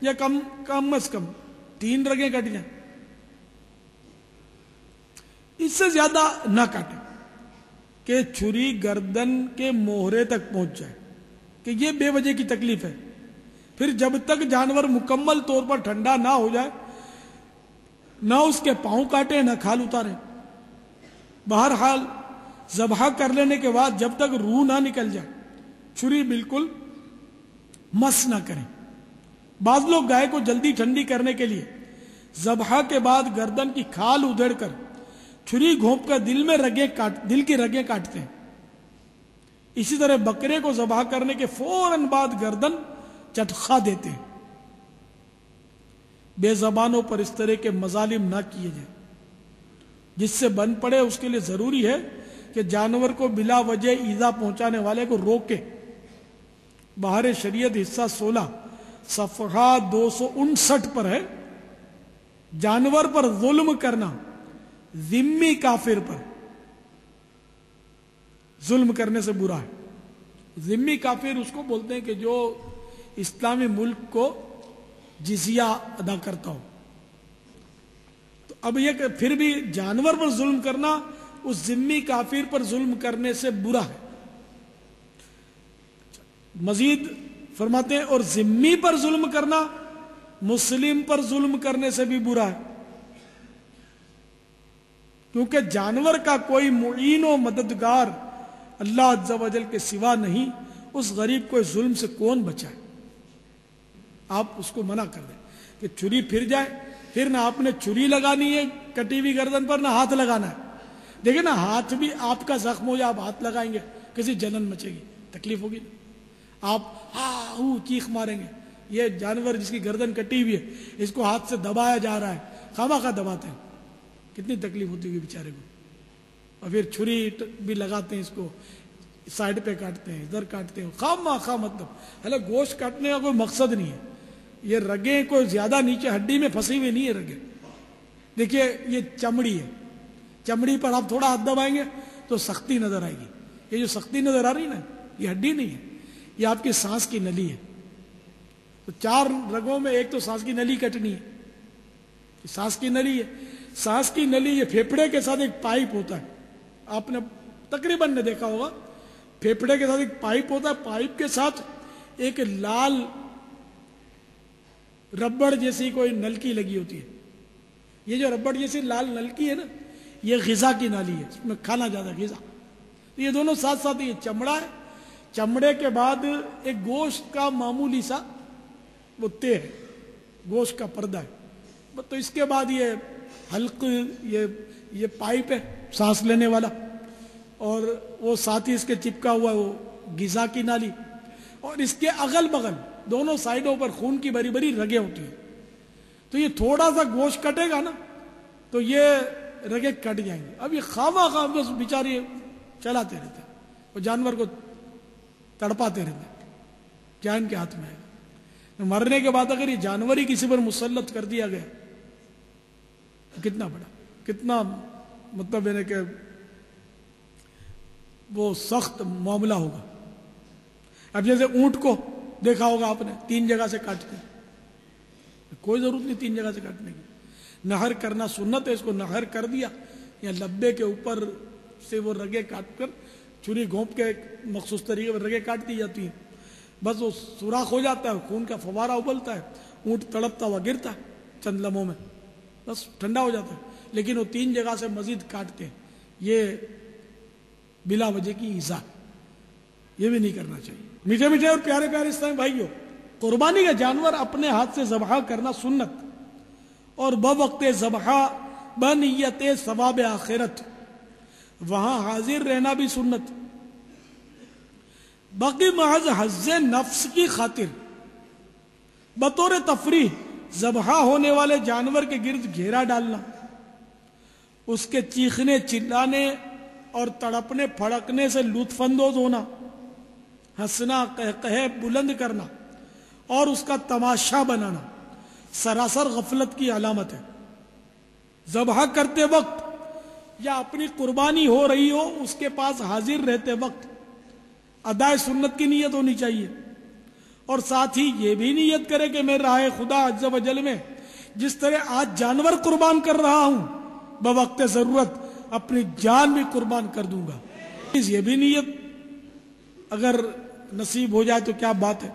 یا کم از کم 3 رگیں کٹ جائیں, اس سے زیادہ نہ کاٹیں کہ چھری گردن کے موہرے تک پہنچ جائے, کہ یہ بے وجہ کی تکلیف ہے. پھر جب تک جانور مکمل طور پر ٹھنڈا نہ ہو جائے نہ اس کے پاؤں کاٹیں نہ کھال اتاریں. بہرحال ذبح کر لینے کے بعد جب تک روح نہ نکل جائے چھری بالکل مس نہ کریں. بعض لوگ گائے کو جلدی ٹھنڈی کرنے کے لیے ذبح کے بعد گردن کی کھال ادھیڑ کر چھری گھونپ کر دل کی رگیں کاٹتے ہیں. اسی طرح بکرے کو ذبح کرنے کے فوراً بعد گردن چٹخا دیتے ہیں. بے زبانوں پر اس طرح کے مظالم نہ کیے جائیں. جس سے بن پڑے اس کے لیے ضروری ہے کہ جانور کو بلا وجہ ایذا پہنچانے والے کو روکے. بہار شریعت حصہ 16 صفحہ 259 پر ہے, جانور پر ظلم کرنا ذمی کافر پر ظلم کرنے سے برا ہے. ذمی کافر اس کو بولتے ہیں کہ جو اسلامی ملک کو جزیہ ادا کرتا ہو. تو اب یہ کہ پھر بھی جانور پر ظلم کرنا اس ذمی کافر پر ظلم کرنے سے برا ہے. مزید فرماتے ہیں اور ذمی پر ظلم کرنا مسلم پر ظلم کرنے سے بھی برا ہے, کیونکہ جانور کا کوئی معین و مددگار اللہ عز و جل کے سوا نہیں. اس غریب کو اس ظلم سے کون بچائے؟ آپ اس کو منع کر دیں کہ چھری پھر جائے, پھر نہ آپ نے چھری لگانی ہے کٹی ہوئی گردن پر, نہ ہاتھ لگانا ہے. دیکھیں نا, ہاتھ بھی آپ کا زخم ہو جائے آپ ہاتھ لگائیں گے کسی جلن مچے گی, تکلیف ہوگی نا. آپ چیخ ماریں گے. یہ جانور جس کی گردن کٹی ہوئی ہے اس کو ہاتھ سے دبایا جا رہا ہے, خواہ دباتے ہیں, کتنی تکلیف ہوتی ہوگی بیچارے کو. اور پھر چھری بھی لگاتے ہیں, اس کو سائڈ پہ کاٹتے ہیں, ادھر کاٹتے ہیں, خواہ مطلب حالانکہ گوشت کاٹنے کا کوئی مقصد نہیں ہے. یہ رگیں کوئی زیادہ نیچے ہڈی میں پھنسی ہوئی نہیں ہے رگیں. دیکھیے یہ چمڑی ہے, چمڑی پر آپ تھوڑا ہاتھ دبائیں گے تو سختی نظر آئے گی. یہ جو سختی نظر آ رہی نا یہ ہڈی نہیں ہے, یہ آپ کی سانس کی نلی ہے. تو 4 رگوں میں ایک تو سانس کی نلی کٹنی ہے, سانس کی نلی ہے. سانس کی نلی یہ پھیپھڑے کے ساتھ ایک پائپ ہوتا ہے, آپ نے تقریباً نے دیکھا ہوگا. پھیپھڑے کے ساتھ ایک پائپ ہوتا ہے, پائپ کے ساتھ ایک لال ربڑ جیسی کوئی نلکی لگی ہوتی ہے. یہ جو ربڑ جیسی لال نلکی ہے نا یہ غذا کی نالی ہے, اس میں کھانا جاتا ہے غذا. یہ دونوں ساتھ ساتھ, یہ چمڑا ہے, چمڑے کے بعد ایک گوشت کا معمولی سا وہ تہ ہے, گوشت کا پردہ ہے. تو اس کے بعد یہ حلق, یہ پائپ ہے سانس لینے والا, اور وہ ساتھ ہی اس کے چپکا ہوا وہ غذا کی نالی, اور اس کے اگل بغل دونوں سائڈوں پر خون کی بری بری رگیں ہوتی ہیں. تو یہ تھوڑا سا گوشت کٹے گا نا تو یہ رگیں کٹ جائیں گی. اب یہ خواہ بس بیچاری چلاتے رہتے ہیں, وہ جانور کو تڑپاتے رہتے ہیں, جان کے ہاتھ میں ہے. مرنے کے بعد اگر یہ جانور ہی کسی پر مسلط کر دیا گیا تو کتنا بڑا, کتنا مطلب ہے کہ وہ سخت معاملہ ہوگا. اب جیسے اونٹ کو دیکھا ہوگا آپ نے 3 جگہ سے کاٹتے ہیں, کوئی ضرورت نہیں 3 جگہ سے کاٹنے کی. نہر کرنا سنت ہے، اس کو نہر کر دیا، یا لبے کے اوپر سے وہ رگیں کاٹ کر چھری گھونپ کے ایک مخصوص طریقے پر رگیں کاٹ دی جاتی ہیں، بس وہ سوراخ ہو جاتا ہے، خون کا فوارہ ابلتا ہے، اونٹ تڑپتا ہوا گرتا ہے چند لمحوں میں، بس ٹھنڈا ہو جاتا ہے. لیکن وہ 3 جگہ سے مزید کاٹتے ہیں، یہ بلا وجہ کی ایذا، یہ بھی نہیں کرنا چاہیے. میٹھے میٹھے اور پیارے پیارے اسلامی بھائیوں، قربانی کا جانور اپنے ہاتھ سے ذبح کرنا سنت، اور بوقت ذبح بنیت ثواب آخرت، وہاں حاضر رہنا بھی سنت. باقی محض حظ نفس کی خاطر بطور تفریح ذبح ہونے والے جانور کے گرد گھیرا ڈالنا، اس کے چیخنے چلانے اور تڑپنے پھڑکنے سے لطف اندوز ہونا، ہنسنا قہقہے بلند کرنا اور اس کا تماشا بنانا سراسر غفلت کی علامت ہے. ذبح کرتے وقت یا اپنی قربانی ہو رہی ہو اس کے پاس حاضر رہتے وقت ادائے سنت کی نیت ہونی چاہیے، اور ساتھ ہی یہ بھی نیت کرے کہ میں راہ خدا عز و جل میں جس طرح آج جانور قربان کر رہا ہوں بوقت ضرورت اپنی جان بھی قربان کر دوں گا. یہ بھی نیت اگر نصیب ہو جائے تو کیا بات ہے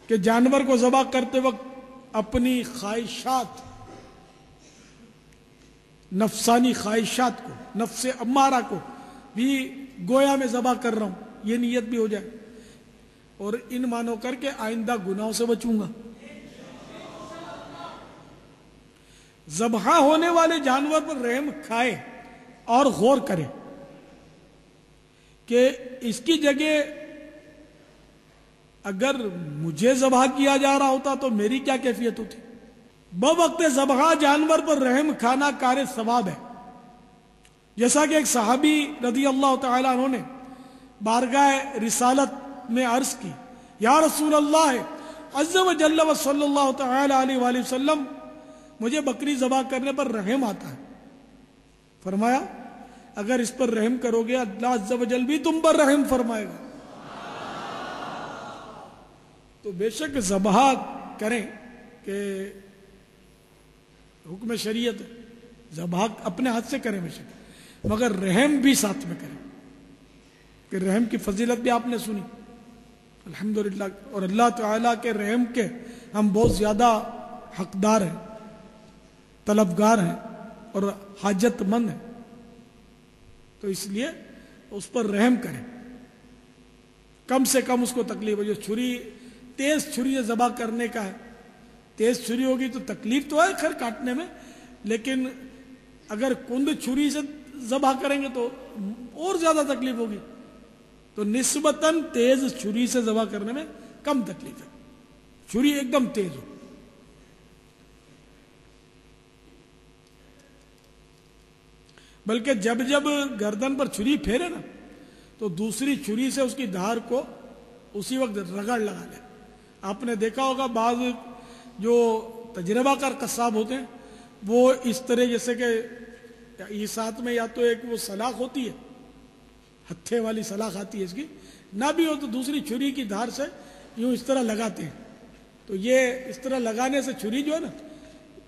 کہ جانور کو ذبح کرتے وقت اپنی خواہشات، نفسانی خواہشات کو، نفس امارہ کو بھی گویا میں ذبح کر رہا ہوں، یہ نیت بھی ہو جائے، اور ان مانو کر کے آئندہ گناہوں سے بچوں گا. ذبح ہونے والے جانور پر رحم کھائے اور غور کرے کہ اس کی جگہ اگر مجھے ذبح کیا جا رہا ہوتا تو میری کیا کیفیت ہوتی. بوقت ذبح جانور پر رحم کھانا کار ثواب ہے، جیسا کہ ایک صحابی رضی اللہ تعالی عنہ نے بارگاہ رسالت میں عرض کی، یا رسول اللہ عز و جل و صلی اللہ تعالی علیہ وآلہ وسلم، مجھے بکری ذبح کرنے پر رحم آتا ہے. فرمایا اگر اس پر رحم کرو گے اللہ عز و جل بھی تم پر رحم فرمائے گا. تو بے شک ذبح کریں کہ حکم شریعت ہے، ذبح اپنے ہاتھ سے کریں بے شک، مگر رحم بھی ساتھ میں کریں، کہ رحم کی فضیلت بھی آپ نے سنی الحمدللہ، اور اللہ تعالیٰ کے رحم کے ہم بہت زیادہ حقدار ہیں، طلبگار ہیں اور حاجت مند ہیں. تو اس لیے اس پر رحم کریں، کم سے کم اس کو تکلیف ہو. جو چھری تیز چھری سے ذبح کرنے کا ہے، تیز چھری ہوگی تو تکلیف تو ہے خیر کاٹنے میں، لیکن اگر کند چھری سے ذبح کریں گے تو اور زیادہ تکلیف ہوگی. تو نسبتاً تیز چھری سے ذبح کرنے میں کم تکلیف ہے، چھری ایک دم تیز ہو. بلکہ جب جب گردن پر چھری پھیرے نا تو دوسری چھری سے اس کی دھار کو اسی وقت رگڑ لگا لے. آپ نے دیکھا ہوگا بعض جو تجربہ کار قصاب ہوتے ہیں وہ اس طرح جیسے کہ یہ ساتھ میں یا تو ایک وہ سلاخ ہوتی ہے، ہتھے والی سلاخ آتی ہے اس کی، نہ بھی ہو تو دوسری چھری کی دھار سے یوں اس طرح لگاتے ہیں. تو یہ اس طرح لگانے سے چھری جو ہے نا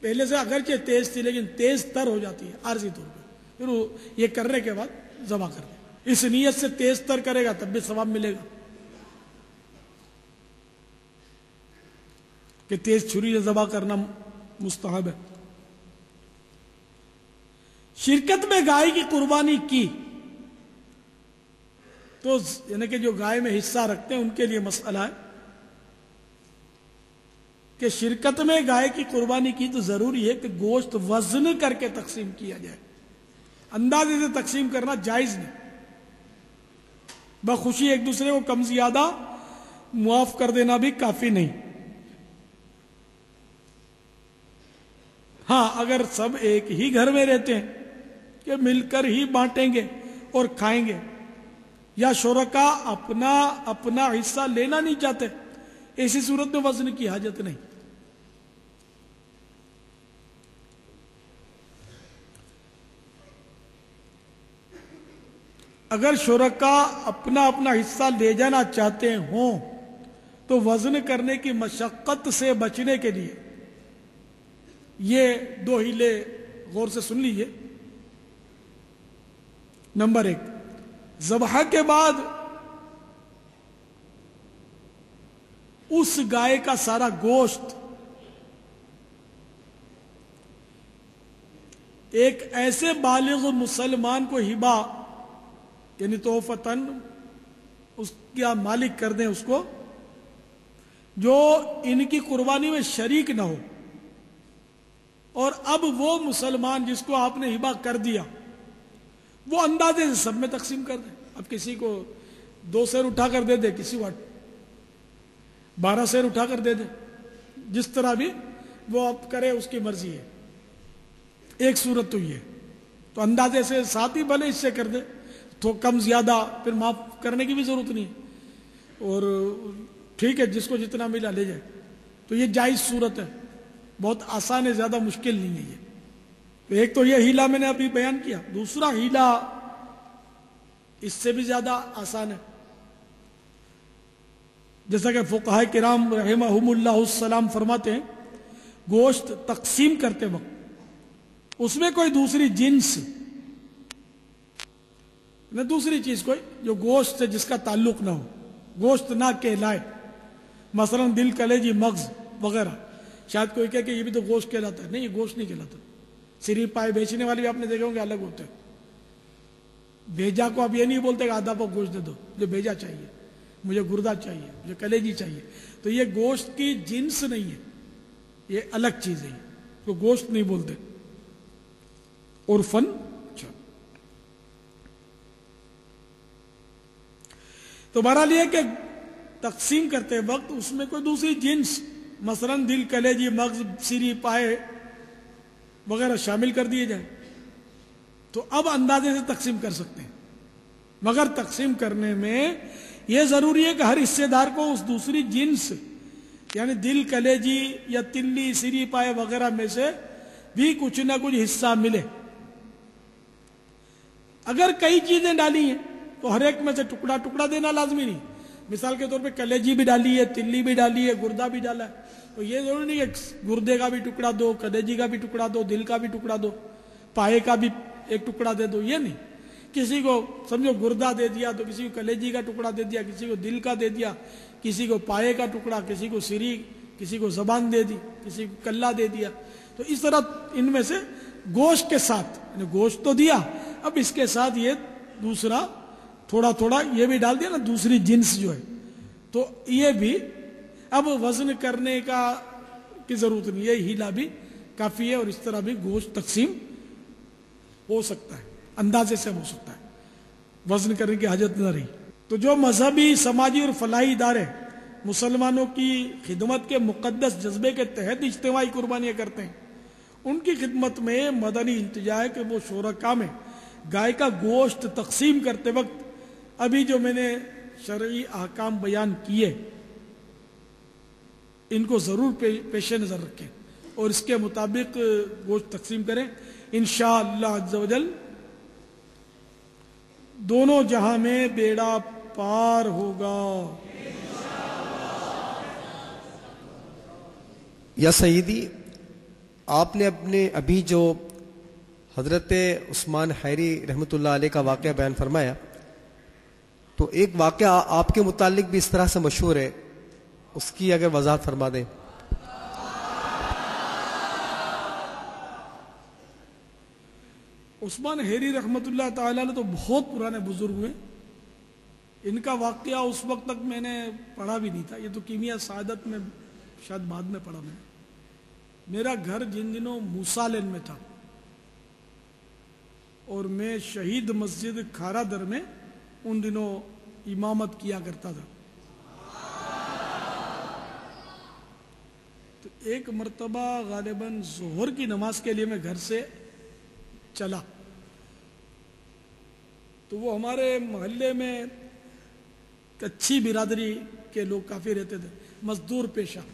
پہلے سے اگرچہ تیز تھی لیکن تیز تر ہو جاتی ہے عارضی طور پہ. پھر یہ کرنے کے بعد ذبح کر دے، اس نیت سے تیز تر کرے گا تب بھی ثواب ملے گا کہ تیز چھری سے ذبح کرنا مستحب ہے. شرکت میں گائے کی قربانی کی تو یعنی کہ جو گائے میں حصہ رکھتے ہیں ان کے لیے مسئلہ ہے کہ شرکت میں گائے کی قربانی کی تو ضروری ہے کہ گوشت وزن کر کے تقسیم کیا جائے، اندازے سے تقسیم کرنا جائز نہیں. بخوشی ایک دوسرے کو کم زیادہ معاف کر دینا بھی کافی نہیں. ہاں اگر سب ایک ہی گھر میں رہتے ہیں کہ مل کر ہی بانٹیں گے اور کھائیں گے، یا شرکا اپنا اپنا حصہ لینا نہیں چاہتے، ایسی صورت میں وزن کی حاجت نہیں. اگر شرکا اپنا اپنا حصہ لے جانا چاہتے ہوں تو وزن کرنے کی مشقت سے بچنے کے لیے یہ دو ہیلے غور سے سن لیجئے. نمبر 1، ذبح کے بعد اس گائے کا سارا گوشت ایک ایسے بالغ مسلمان کو ہبہ یعنی تحفتاً اس کا مالک کر دیں اس کو، جو ان کی قربانی میں شریک نہ ہو. اور اب وہ مسلمان جس کو آپ نے ہبہ کر دیا وہ اندازے سے سب میں تقسیم کر دیں. اب کسی کو 2 سیر اٹھا کر دے دے، کسی کو 12 سیر اٹھا کر دے دے، جس طرح بھی وہ اب کرے اس کی مرضی ہے. ایک صورت تو یہ، تو اندازے سے ساتھ ہی بھلے اس سے کر دے، تو کم زیادہ پھر معاف کرنے کی بھی ضرورت نہیں، اور ٹھیک ہے جس کو جتنا ملا لے جائے. تو یہ جائز صورت ہے، بہت آسان ہے، زیادہ مشکل نہیں ہے یہ. تو ایک تو یہ ہیلا میں نے ابھی بیان کیا. دوسرا ہیلا اس سے بھی زیادہ آسان ہے، جیسا کہ فقہاء کرام رحمہم اللہ السلام فرماتے ہیں، گوشت تقسیم کرتے وقت اس میں کوئی دوسری جنس نہ دوسری چیز کوئی جو گوشت سے جس کا تعلق نہ ہو، گوشت نہ کہلائے، مثلا دل، کلیجی، مغز وغیرہ. شاید کوئی کہے کہ یہ بھی تو گوشت کہلاتا ہے. نہیں، یہ گوشت نہیں کہلاتا. سری پائے بیچنے والے بھی آپ نے دیکھے ہوں گے الگ ہوتے ہیں. بھیجا کو آپ یہ نہیں بولتے کہ آدھا پاؤ گوشت دے دو، مجھے بھیجا چاہیے، مجھے گردہ چاہیے، مجھے کلیجی چاہیے. تو یہ گوشت کی جنس نہیں ہے، یہ الگ چیز ہے، تو گوشت نہیں بولتے. عرفن تو بہرحال یہ کہ تقسیم کرتے وقت اس میں کوئی دوسری جنس مثلا دل، کلیجی، مغز، سری، پائے وغیرہ شامل کر دیے جائیں تو اب اندازے سے تقسیم کر سکتے ہیں. مگر تقسیم کرنے میں یہ ضروری ہے کہ ہر حصے دار کو اس دوسری جنس یعنی دل، کلیجی یا تلی، سری، پائے وغیرہ میں سے بھی کچھ نہ کچھ حصہ ملے. اگر کئی چیزیں ڈالی ہیں تو ہر ایک میں سے ٹکڑا ٹکڑا دینا لازمی نہیں. مثال کے طور پہ کلیجی بھی ڈالی ہے، تلی بھی ڈالی ہے، گردہ بھی ڈالا ہے، تو یہ ضروری نہیں کہ گردے کا بھی ٹکڑا دو، کلیجی کا بھی ٹکڑا دو، دل کا بھی ٹکڑا دو، پائے کا بھی ایک ٹکڑا دے دو. یہ نہیں، کسی کو سمجھو گردہ دے دیا تو کسی کو کلیجی کا ٹکڑا دے دیا، کسی کو دل کا دے دیا، کسی کو پائے کا ٹکڑا، کسی کو سری، کسی کو زبان دے دی، کسی کو کلا دے دیا. تو اس طرح ان میں سے گوشت کے ساتھ یعنی گوشت تو دیا، اب اس کے ساتھ یہ دوسرا تھوڑا تھوڑا یہ بھی ڈال دیا نا، دوسری جنس جو ہے، تو یہ بھی اب وزن کرنے کی ضرورت نہیں، یہ ہیلا بھی کافی ہے. اور اس طرح بھی گوشت تقسیم ہو سکتا ہے، اندازے سے ہو سکتا ہے، وزن کرنے کی حاجت نہ رہی. تو جو مذہبی، سماجی اور فلاحی ادارے مسلمانوں کی خدمت کے مقدس جذبے کے تحت اجتماعی قربانیاں کرتے ہیں، ان کی خدمت میں مدنی التجا ہے کہ وہ شرکاء میں گائے کا گوشت تقسیم کرتے وقت ابھی جو میں نے شرعی احکام بیان کیے ان کو ضرور پیش نظر رکھیں اور اس کے مطابق گوشت تقسیم کریں. انشاءاللہ عز و جل دونوں جہاں میں بیڑا پار ہوگا. یا سیدی، آپ نے اپنے ابھی جو حضرت عثمان حیری رحمۃ اللہ علیہ کا واقعہ بیان فرمایا، تو ایک واقعہ آپ کے متعلق بھی اس طرح سے مشہور ہے، اس کی اگر وضاحت فرما دیں. عثمان حیری رحمۃ اللہ تعالی علیہ تو بہت پرانے بزرگ ہوئے. ان کا واقعہ اس وقت تک میں نے پڑھا بھی نہیں تھا، یہ تو کیمیا سعادت میں شاید بعد میں پڑھا میں. میرا گھر جن دنوں موسیٰ لین میں تھا اور میں شہید مسجد کھارا در میں ان دنوں امامت کیا کرتا تھا. تو ایک مرتبہ غالباً ظہر کی نماز کے لیے میں گھر سے چلا، تو وہ ہمارے محلے میں اچھی برادری کے لوگ کافی رہتے تھے، مزدور پیشہ،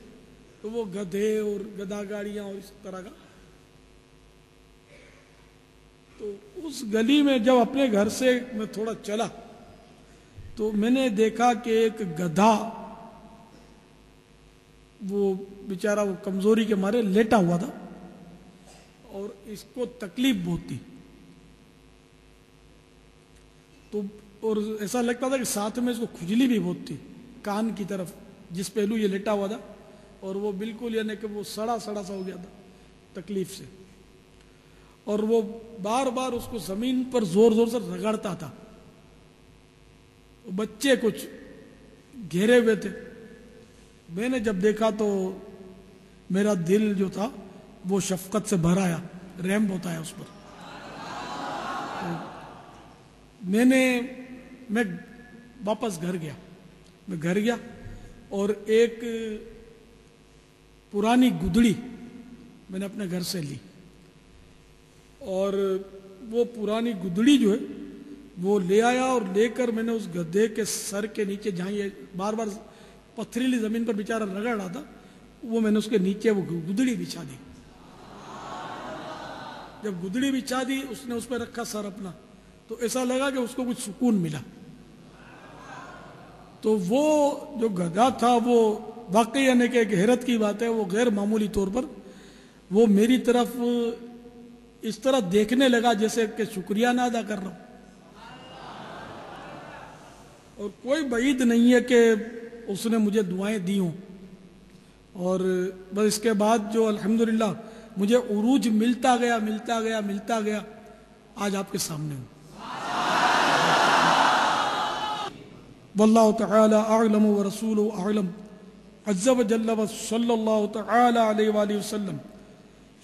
تو وہ گدھے اور گدا گاڑیاں اور اس طرح کا. تو اس گلی میں جب اپنے گھر سے میں تھوڑا چلا تو میں نے دیکھا کہ ایک گدھا وہ بیچارہ وہ کمزوری کے مارے لیٹا ہوا تھا اور اس کو تکلیف بہت تھی، تو اور ایسا لگتا تھا کہ ساتھ میں اس کو کھجلی بھی بہت تھی کان کی طرف، جس پہلو یہ لیٹا ہوا تھا، اور وہ بالکل یعنی کہ وہ سڑا سڑا سا ہو گیا تھا تکلیف سے، اور وہ بار بار اس کو زمین پر زور زور سے رگڑتا تھا۔ بچے کچھ گھیرے ہوئے تھے، میں نے جب دیکھا تو میرا دل جو تھا وہ شفقت سے بھر آیا، رحم ہوتا ہے اس پر۔ میں واپس گھر گیا، اور ایک پرانی گدڑی میں نے اپنے گھر سے لی، اور وہ پرانی گدڑی جو ہے وہ لے آیا، اور لے کر میں نے اس گدھے کے سر کے نیچے، جہاں یہ بار بار پتھریلی زمین پر بیچارہ رگڑ رہا تھا، وہ میں نے اس کے نیچے وہ گدڑی بچھا دی۔ جب گدڑی بچھا دی، اس نے اس پہ رکھا سر اپنا، تو ایسا لگا کہ اس کو کچھ سکون ملا۔ تو وہ جو گدھا تھا وہ واقعی یعنی کہ ایک حیرت کی بات ہے، وہ غیر معمولی طور پر وہ میری طرف اس طرح دیکھنے لگا جیسے کہ شکریہ نہ ادا کر رہا ہوں، اور کوئی بعید نہیں ہے کہ اس نے مجھے دعائیں دی ہوں، اور بس اس کے بعد جو الحمدللہ مجھے عروج ملتا گیا، آج آپ کے سامنے ہوں۔ واللہ تعالی اعلم ورسولہ اعلم، عز وجل وصلی اللہ تعالی علیہ وآلہ وسلم،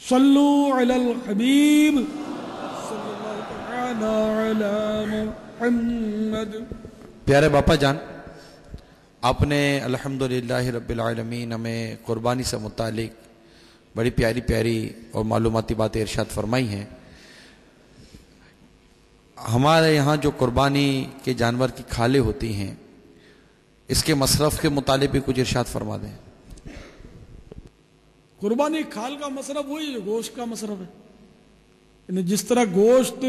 صلو علی الحبیب صلی اللہ تعالی علی محمد۔ پیارے باپا جان، آپ نے الحمدللہ رب العالمین ہمیں قربانی سے متعلق بڑی پیاری پیاری اور معلوماتی باتیں ارشاد فرمائی ہیں۔ ہمارے یہاں جو قربانی کے جانور کی کھالیں ہوتی ہیں، اس کے مصرف کے متعلق بھی کچھ ارشاد فرما دیں۔ قربانی کھال کا مصرف وہی جو گوشت کا مصرف ہے، یعنی جس طرح گوشت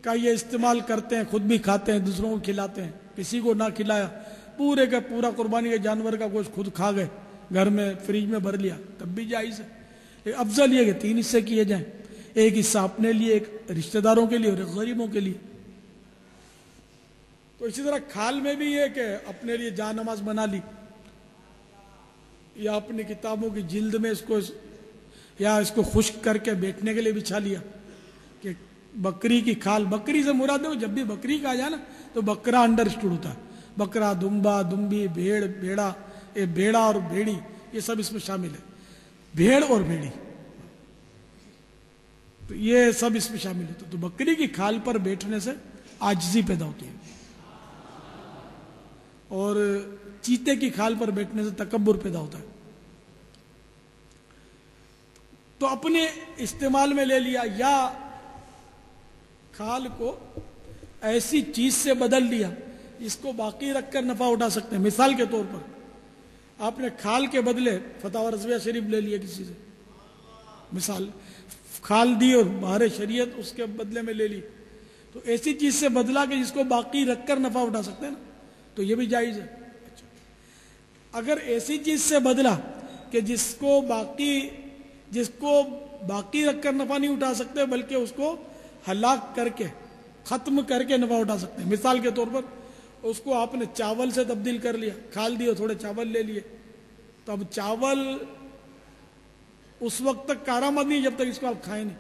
کا یہ استعمال کرتے ہیں، خود بھی کھاتے ہیں، دوسروں کو کھلاتے ہیں، کسی کو نہ کھلایا، پورے کا پورا قربانی کے جانور کا گوشت خود کھا گئے، گھر میں فریج میں بھر لیا، تب بھی جائز ہے۔ افضل یہ کہ 3 حصے کیے جائیں، ایک حصہ اپنے لیے، ایک رشتہ داروں کے لیے، اور ایک غریبوں کے لیے۔ تو اسی طرح کھال میں بھی یہ کہ اپنے لیے جان نماز بنا لی، یا اپنی کتابوں کی جلد میں اس کو خشک کر کے بیٹھنے کے لیے بچھا لیا، کہ بکری کی کھال، بکری سے مراد ہے جب بھی بکری کہا جائے نا تو بکرا انڈرسٹوڈ ہوتا ہے، بکرا، دمبا، دمبی، بھیڑ، بیڑا، یہ بیڑا اور بھیڑی یہ سب اس میں شامل ہے، بھیڑ اور بھیڑی، تو یہ سب اس میں شامل ہے۔ تو بکری کی کھال پر بیٹھنے سے عاجزی پیدا ہوتی ہے، اور چیتے کی کھال پر بیٹھنے سے تکبر پیدا ہوتا ہے۔ تو اپنے استعمال میں لے لیا، یا کھال کو ایسی چیز سے بدل دیا جس کو باقی رکھ کر نفع اٹھا سکتے ہیں۔ مثال کے طور پر آپ نے کھال کے بدلے فتاوی رضویہ شریف لے لیا کسی سے، مثال کھال دی اور بہار شریعت اس کے بدلے میں لے لی، تو ایسی چیز سے بدلا کہ جس کو باقی رکھ کر نفع اٹھا سکتے ہیں نا، تو یہ بھی جائز ہے۔ اگر ایسی چیز سے بدلا کہ جس کو باقی رکھ کر نفع نہیں اٹھا سکتے، بلکہ اس کو ہلاک کر کے، ختم کر کے نفع اٹھا سکتے ہیں، مثال کے طور پر اس کو آپ نے چاول سے تبدیل کر لیا، کھال دی اور تھوڑے چاول لے لیے، تو اب چاول اس وقت تک کارآمد نہیں جب تک اس کو آپ کھائیں نہیں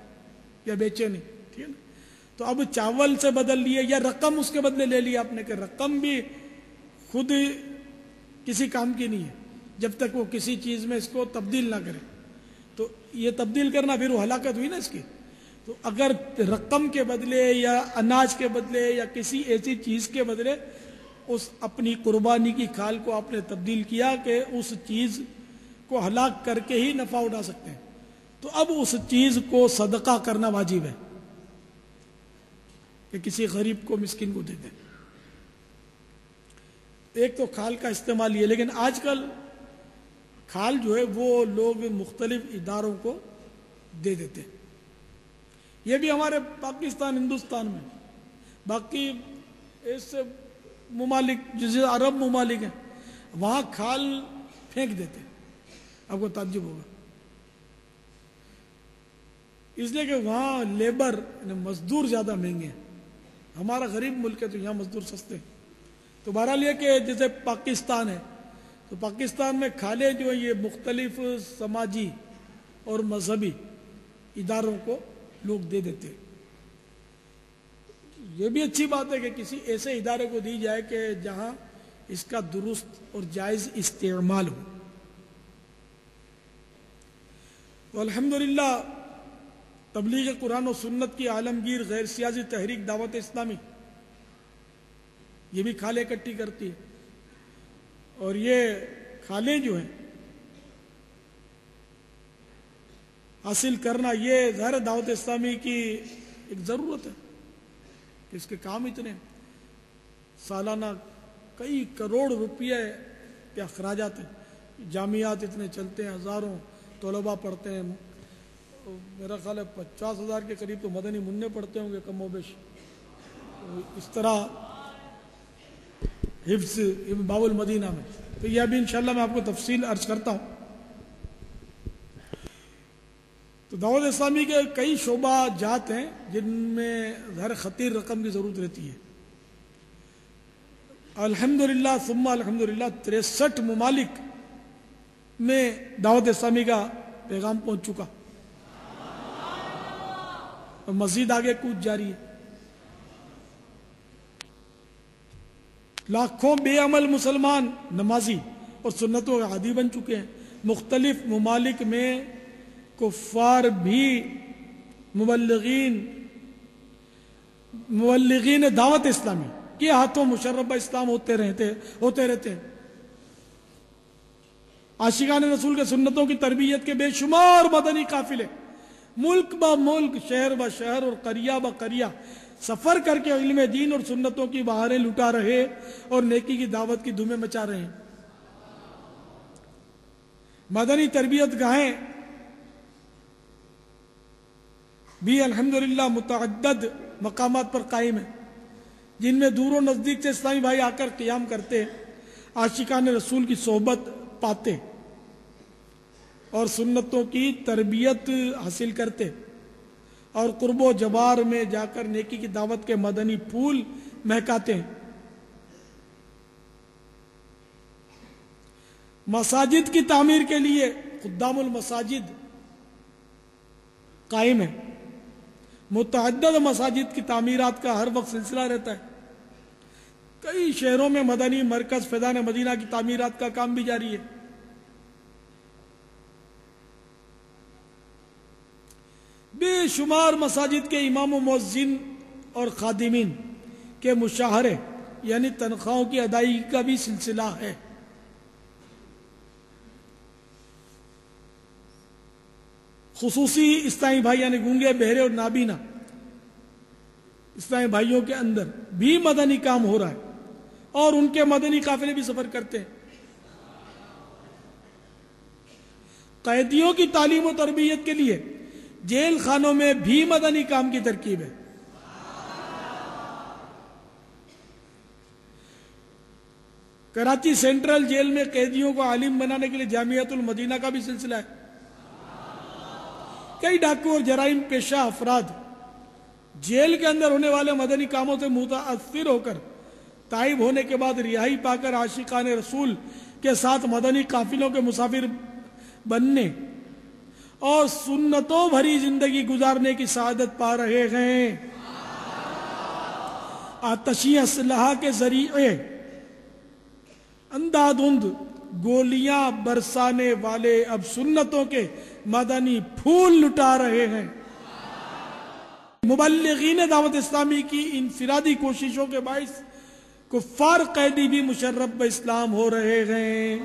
یا بیچیں نہیں، ٹھیک ہے نا؟ تو اب چاول سے بدل لیے، یا رقم اس کے بدلے لے لی آپ نے، کہ رقم بھی خود کسی کام کی نہیں ہے جب تک وہ کسی چیز میں اس کو تبدیل نہ کرے، تو یہ تبدیل کرنا پھر وہ ہلاکت ہوئی نا اس کی۔ تو اگر رقم کے بدلے یا اناج کے بدلے یا کسی ایسی چیز کے بدلے اس اپنی قربانی کی کھال کو آپ نے تبدیل کیا کہ اس چیز کو ہلاک کر کے ہی نفع اٹھا سکتے ہیں، تو اب اس چیز کو صدقہ کرنا واجب ہے، کہ کسی غریب کو، مسکین کو دے دیں۔ ایک تو کھال کا استعمال یہ، لیکن آج کل کھال جو ہے وہ لوگ مختلف اداروں کو دے دیتے ہیں، یہ بھی ہمارے پاکستان، ہندوستان میں، باقی ایسے ممالک جیسے عرب ممالک ہیں وہاں کھال پھینک دیتے ہیں، آپ کو تعجب ہوگا۔ اس لیے کہ وہاں لیبر مزدور زیادہ مہنگے ہیں. ہمارا غریب ملک ہے تو یہاں مزدور سستے ہیں. تو بہرحال یہ کہ جیسے پاکستان ہے تو پاکستان میں کھالے جو ہیں یہ مختلف سماجی اور مذہبی اداروں کو لوگ دے دیتے ہیں. یہ بھی اچھی بات ہے کہ کسی ایسے ادارے کو دی جائے کہ جہاں اس کا درست اور جائز استعمال ہو. والحمدللہ تبلیغ قرآن و سنت کی عالمگیر غیر سیاسی تحریک دعوت اسلامی یہ بھی کھالے اکٹھی کرتی ہے. اور یہ کھالے جو ہیں حاصل کرنا یہ ظاہر دعوت اسلامی کی ایک ضرورت ہے کہ اس کے کام اتنے ہیں. سالانہ کئی کروڑ روپیے کے اخراجات ہیں. جامعات اتنے چلتے ہیں, ہزاروں طلباء پڑھتے ہیں. میرا خیال ہے 50,000 کے قریب تو مدنی منع پڑھتے ہوں گے کم و بیش. اس طرح حفظ باب المدینہ میں تو یہ ابھی انشاءاللہ میں آپ کو تفصیل عرض کرتا ہوں. تو دعوت اسلامی کے کئی شعبہ جات ہیں جن میں ظاہر خطیر رقم کی ضرورت رہتی ہے. الحمدللہ ثم الحمدللہ 63 ممالک میں دعوت اسلامی کا پیغام پہنچ چکا اور مزید آگے کود جاری ہے. لاکھوں بے عمل مسلمان نمازی اور سنتوں کے عادی بن چکے ہیں. مختلف ممالک میں کفار بھی مبلغین دعوت اسلامی کے ہاتھوں مشرب اسلام ہوتے رہتے ہیں. عاشقان رسول کے سنتوں کی تربیت کے بے شمار مدنی قافلے ملک با ملک, شہر با شہر اور قریہ با قریہ سفر کر کے علم دین اور سنتوں کی بہاریں لٹا رہے اور نیکی کی دعوت کی دھومیں مچا رہے ہیں. مدنی تربیت گاہیں بھی الحمدللہ متعدد مقامات پر قائم ہیں جن میں دور و نزدیک سے اسلامی بھائی آ کر قیام کرتے, عاشقان رسول کی صحبت پاتے اور سنتوں کی تربیت حاصل کرتے اور قرب و جوار میں جا کر نیکی کی دعوت کے مدنی پھول مہکاتے ہیں. مساجد کی تعمیر کے لیے خدام المساجد قائم ہے. متعدد مساجد کی تعمیرات کا ہر وقت سلسلہ رہتا ہے. کئی شہروں میں مدنی مرکز فیضان مدینہ کی تعمیرات کا کام بھی جاری ہے. بے شمار مساجد کے امام و مؤذن اور خادمین کے مشاہرے یعنی تنخواہوں کی ادائیگی کا بھی سلسلہ ہے. خصوصی اسلامی بھائی یعنی گونگے, بہرے اور نابینا اسلامی بھائیوں کے اندر بھی مدنی کام ہو رہا ہے اور ان کے مدنی قافلے بھی سفر کرتے ہیں. قیدیوں کی تعلیم و تربیت کے لیے جیل خانوں میں بھی مدنی کام کی ترکیب ہے. کراچی سینٹرل جیل میں قیدیوں کو عالم بنانے کے لیے جامعۃ المدینہ کا بھی سلسلہ ہے. کئی ڈاکو اور جرائم پیشہ افراد جیل کے اندر ہونے والے مدنی کاموں سے متاثر ہو کر تائب ہونے کے بعد رہائی پا کر عاشقان رسول کے ساتھ مدنی قافلوں کے مسافر بننے اور سنتوں بھری زندگی گزارنے کی سعادت پا رہے ہیں. آتشی اسلحہ کے ذریعے اندھادھند گولیاں برسانے والے اب سنتوں کے مدنی پھول لٹا رہے ہیں. مبلغین دعوت اسلامی کی انفرادی کوششوں کے باعث کفار قیدی بھی مشرب اسلام ہو رہے ہیں.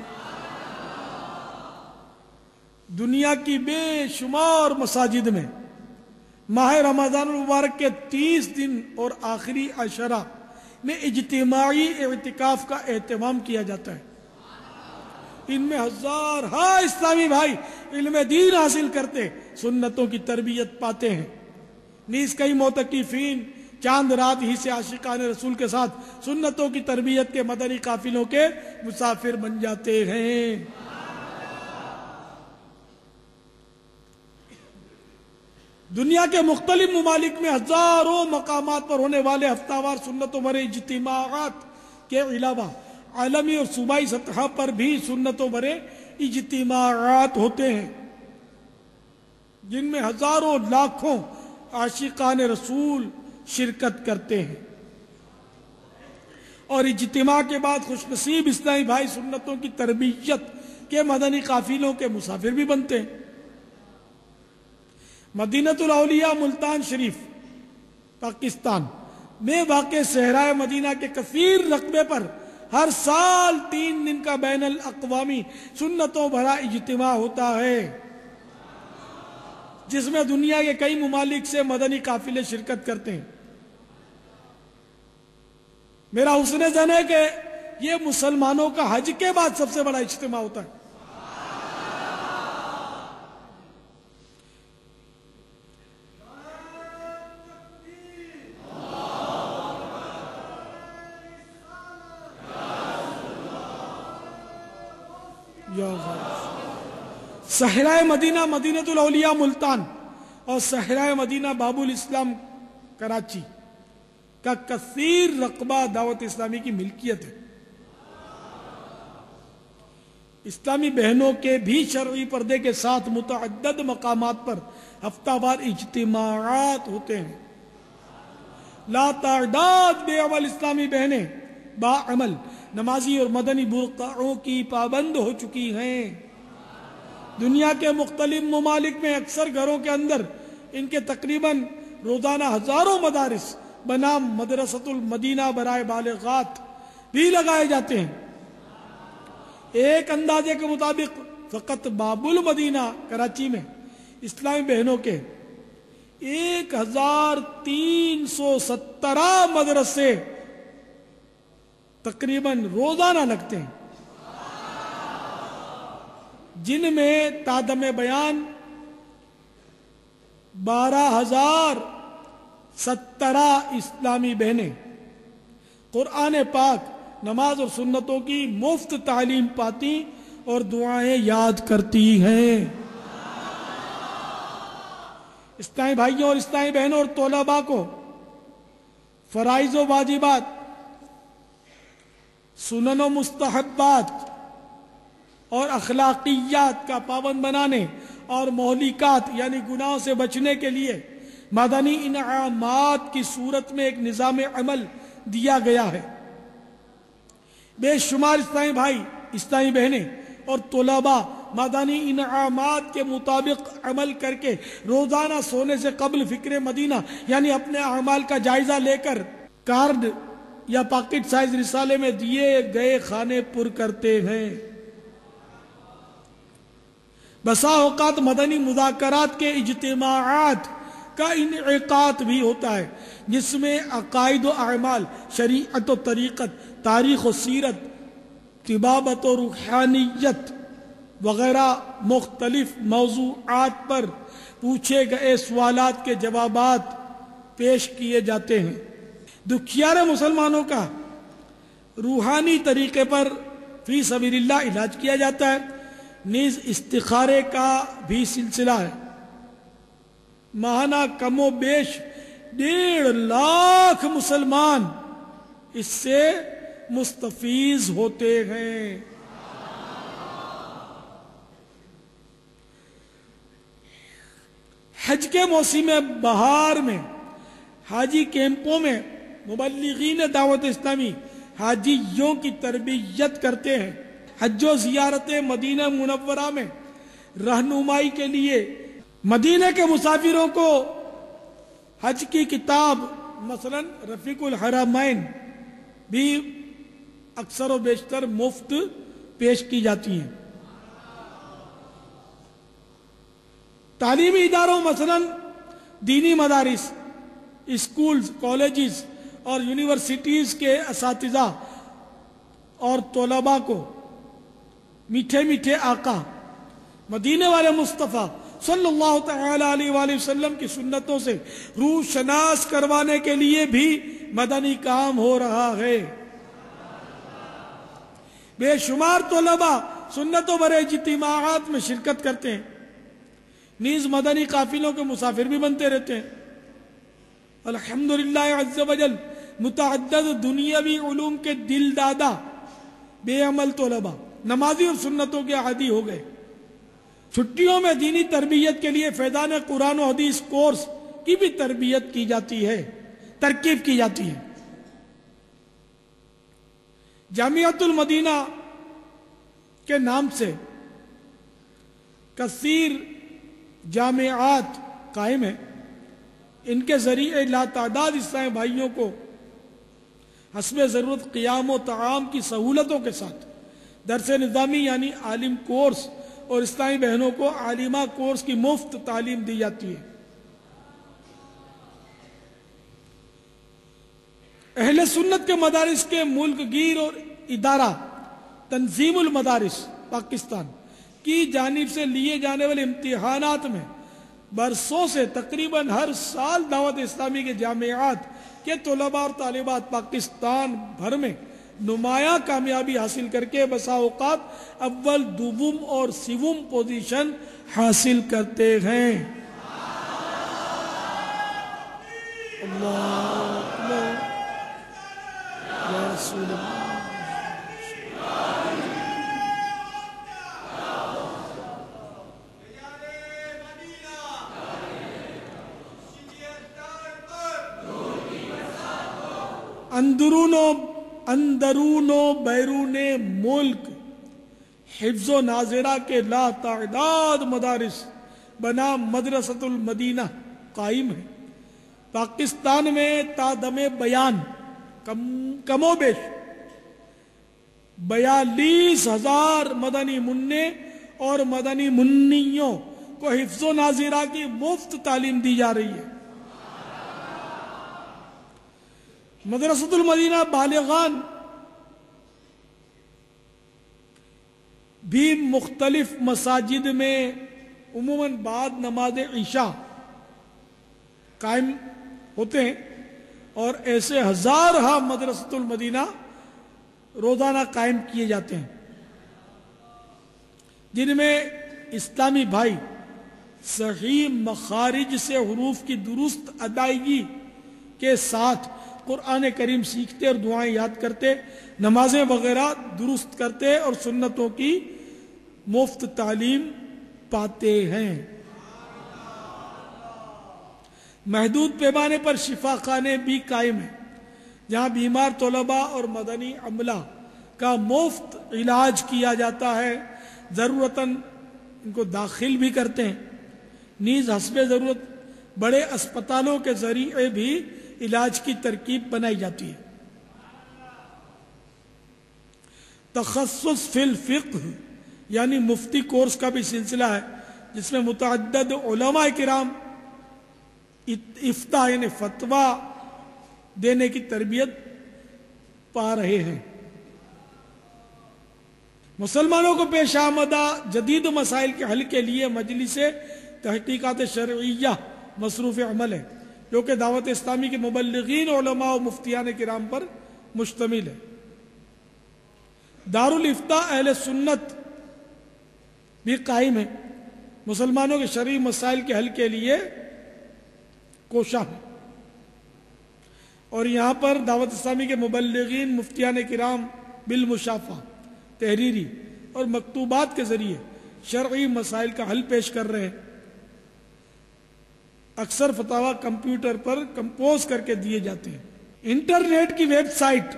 دنیا کی بے شمار مساجد میں ماہ رمضان المبارک کے 30 دن اور آخری عشرہ میں اجتماعی اعتکاف کا اہتمام کیا جاتا ہے. ان میں ہزارہ اسلامی بھائی علم دین حاصل کرتے سنتوں کی تربیت پاتے ہیں. نیز کئی معتکفین چاند رات ہی سے عاشقان رسول کے ساتھ سنتوں کی تربیت کے مدنی قافلوں کے مسافر بن جاتے ہیں. دنیا کے مختلف ممالک میں ہزاروں مقامات پر ہونے والے ہفتہ وار سنتوں بھرے اجتماعات کے علاوہ عالمی اور صوبائی سطح پر بھی سنتوں بھرے اجتماعات ہوتے ہیں، جن میں ہزاروں لاکھوں عاشقان رسول شرکت کرتے ہیں، اور اجتماع کے بعد خوش نصیب اسلامی بھائی سنتوں کی تربیت کے مدنی قافلوں کے مسافر بھی بنتے ہیں۔ مدینۃ الاولیاء ملتان شریف پاکستان میں واقع صحرائے مدینہ کے کثیر رقبے پر ہر سال 3 دن کا بین الاقوامی سنتوں بھرا اجتماع ہوتا ہے، جس میں دنیا کے کئی ممالک سے مدنی قافلے شرکت کرتے ہیں۔ میرا حسن ظن ہے کہ یہ مسلمانوں کا حج کے بعد سب سے بڑا اجتماع ہوتا ہے۔ صحرائے مدینہ مدینۃ الاولیاء ملتان اور صحرائے مدینہ باب الاسلام کراچی کا کثیر رقبہ دعوت اسلامی کی ملکیت ہے۔ اسلامی بہنوں کے بھی شرعی پردے کے ساتھ متعدد مقامات پر ہفتہ وار اجتماعات ہوتے ہیں۔ لا تعداد بے عمل اسلامی بہنیں باعمل نمازی اور مدنی برقعوں کی پابند ہو چکی ہیں۔ دنیا کے مختلف ممالک میں اکثر گھروں کے اندر ان کے تقریباً روزانہ ہزاروں مدارس بنام مدرسۃ المدینہ برائے بالغات بھی لگائے جاتے ہیں۔ ایک اندازے کے مطابق فقط باب المدینہ کراچی میں اسلامی بہنوں کے 1317 مدرسے تقریباً روزانہ لگتے ہیں، جن میں تادم بیان 12,017 اسلامی بہنیں قرآن پاک، نماز اور سنتوں کی مفت تعلیم پاتی اور دعائیں یاد کرتی ہیں۔ اسلامی بھائیوں اور اسلامی بہنوں اور طلباء کو فرائض و واجبات، سنن و مستحبات اور اخلاقیات کا پابند بنانے اور مہلکات یعنی گناہوں سے بچنے کے لیے مدنی انعامات کی صورت میں ایک نظام عمل دیا گیا ہے۔ بے شمار اسلامی بھائی، اسلامی بہنیں اور طلباء مدنی انعامات کے مطابق عمل کر کے روزانہ سونے سے قبل فکر مدینہ یعنی اپنے اعمال کا جائزہ لے کر کارڈ یا پاکٹ سائز رسالے میں دیے گئے خانے پر کرتے ہیں۔ بسا اوقات مدنی مذاکرات کے اجتماعات کا انعقاد بھی ہوتا ہے، جس میں عقائد و اعمال، شریعت و طریقت، تاریخ و سیرت، طبابت و روحانیت وغیرہ مختلف موضوعات پر پوچھے گئے سوالات کے جوابات پیش کیے جاتے ہیں۔ دکھیار مسلمانوں کا روحانی طریقے پر فی سبیل اللہ علاج کیا جاتا ہے، نیز استخارے کا بھی سلسلہ ہے۔ ماہانہ کم و بیش 1.5 لاکھ مسلمان اس سے مستفیض ہوتے ہیں۔ حج کے موسم بہار میں حاجی کیمپوں میں مبلغین دعوت اسلامی حاجیوں کی تربیت کرتے ہیں۔ حج و زیارت مدینہ منورہ میں رہنمائی کے لیے مدینہ کے مسافروں کو حج کی کتاب مثلا رفیق الحرمین بھی اکثر و بیشتر مفت پیش کی جاتی ہیں۔ تعلیمی اداروں مثلا دینی مدارس، اسکولز، کالجز اور یونیورسٹیز کے اساتذہ اور طلباء کو میٹھے میٹھے آقا مدینے والے مصطفیٰ صلی اللہ تعالی علیہ وآلہ وسلم کی سنتوں سے روح شناس کروانے کے لیے بھی مدنی کام ہو رہا ہے۔ بے شمار طلباء سنتوں بھرے اجتماعات میں شرکت کرتے ہیں۔ نیز مدنی قافلوں کے مسافر بھی بنتے رہتے ہیں. الحمدللہ عز و جل متعدد دنیاوی علوم کے دل دادا بے عمل طلباء نمازی اور سنتوں کے عادی ہو گئے. چھٹیوں میں دینی تربیت کے لیے فیضان قرآن و حدیث کورس کی بھی تربیت کی جاتی ہے، ترکیب کی جاتی ہے. جامعۃ المدینہ کے نام سے کثیر جامعات قائم ہیں. ان کے ذریعے لا تعداد اسلامی بھائیوں کو حسب ضرورت قیام و طعام کی سہولتوں کے ساتھ درس نظامی یعنی عالم کورس اور اسلامی بہنوں کو عالمہ کورس کی مفت تعلیم دی جاتی ہے. اہل سنت کے مدارس کے ملک گیر اور ادارہ تنظیم المدارس پاکستان کی جانب سے لیے جانے والے امتحانات میں برسوں سے تقریباً ہر سال دعوت اسلامی کے جامعات کے طلباء اور طالبات پاکستان بھر میں نمایاں کامیابی حاصل کر کے بسا اوقات اول دوم اور سوم پوزیشن حاصل کرتے ہیں. اللہ اکبر یا رسول اللہ. اندرون و بیرون ملک حفظ و ناظرہ کے لا تعداد مدارس بنام مدرسۃ المدینہ قائم ہے. پاکستان میں تادم بیان کم و بیش 42,000 مدنی منع اور مدنی منیوں کو حفظ و ناظرہ کی مفت تعلیم دی جا رہی ہے. مدرسۃ المدینہ بالغان بھی مختلف مساجد میں عموماً بعد نماز عشاء قائم ہوتے ہیں اور ایسے ہزارہ مدرسۃ المدینہ روزانہ قائم کیے جاتے ہیں جن میں اسلامی بھائی صحیح مخارج سے حروف کی درست ادائیگی کے ساتھ قرآن کریم سیکھتے اور دعائیں یاد کرتے، نمازیں وغیرہ درست کرتے اور سنتوں کی مفت تعلیم پاتے ہیں. محدود پیمانے پر شفا خانے بھی قائم ہیں جہاں بیمار طلباء اور مدنی عملہ کا مفت علاج کیا جاتا ہے. ضرورتاً ان کو داخل بھی کرتے ہیں. نیز حسب ضرورت بڑے اسپتالوں کے ذریعے بھی علاج کی ترکیب بنائی جاتی ہے. تخصص فی الفقہ یعنی مفتی کورس کا بھی سلسلہ ہے جس میں متعدد علماء کرام افتاء یعنی فتویٰ دینے کی تربیت پا رہے ہیں. مسلمانوں کو پیش آمدہ جدید مسائل کے حل کے لیے مجلس تحقیقات شرعیہ مصروف عمل ہے جو کہ دعوت اسلامی کے مبلغین علماء و مفتیان کرام پر مشتمل ہے. دارالافتاء اہل سنت بھی قائم ہے. مسلمانوں کے شرعی مسائل کے حل کے لیے کوشاں ہے اور یہاں پر دعوت اسلامی کے مبلغین مفتیان کرام بالمشافہ تحریری اور مکتوبات کے ذریعے شرعی مسائل کا حل پیش کر رہے ہیں. اکثر فتاوی کمپیوٹر پر کمپوز کر کے دیے جاتے ہیں. انٹرنیٹ کی ویب سائٹ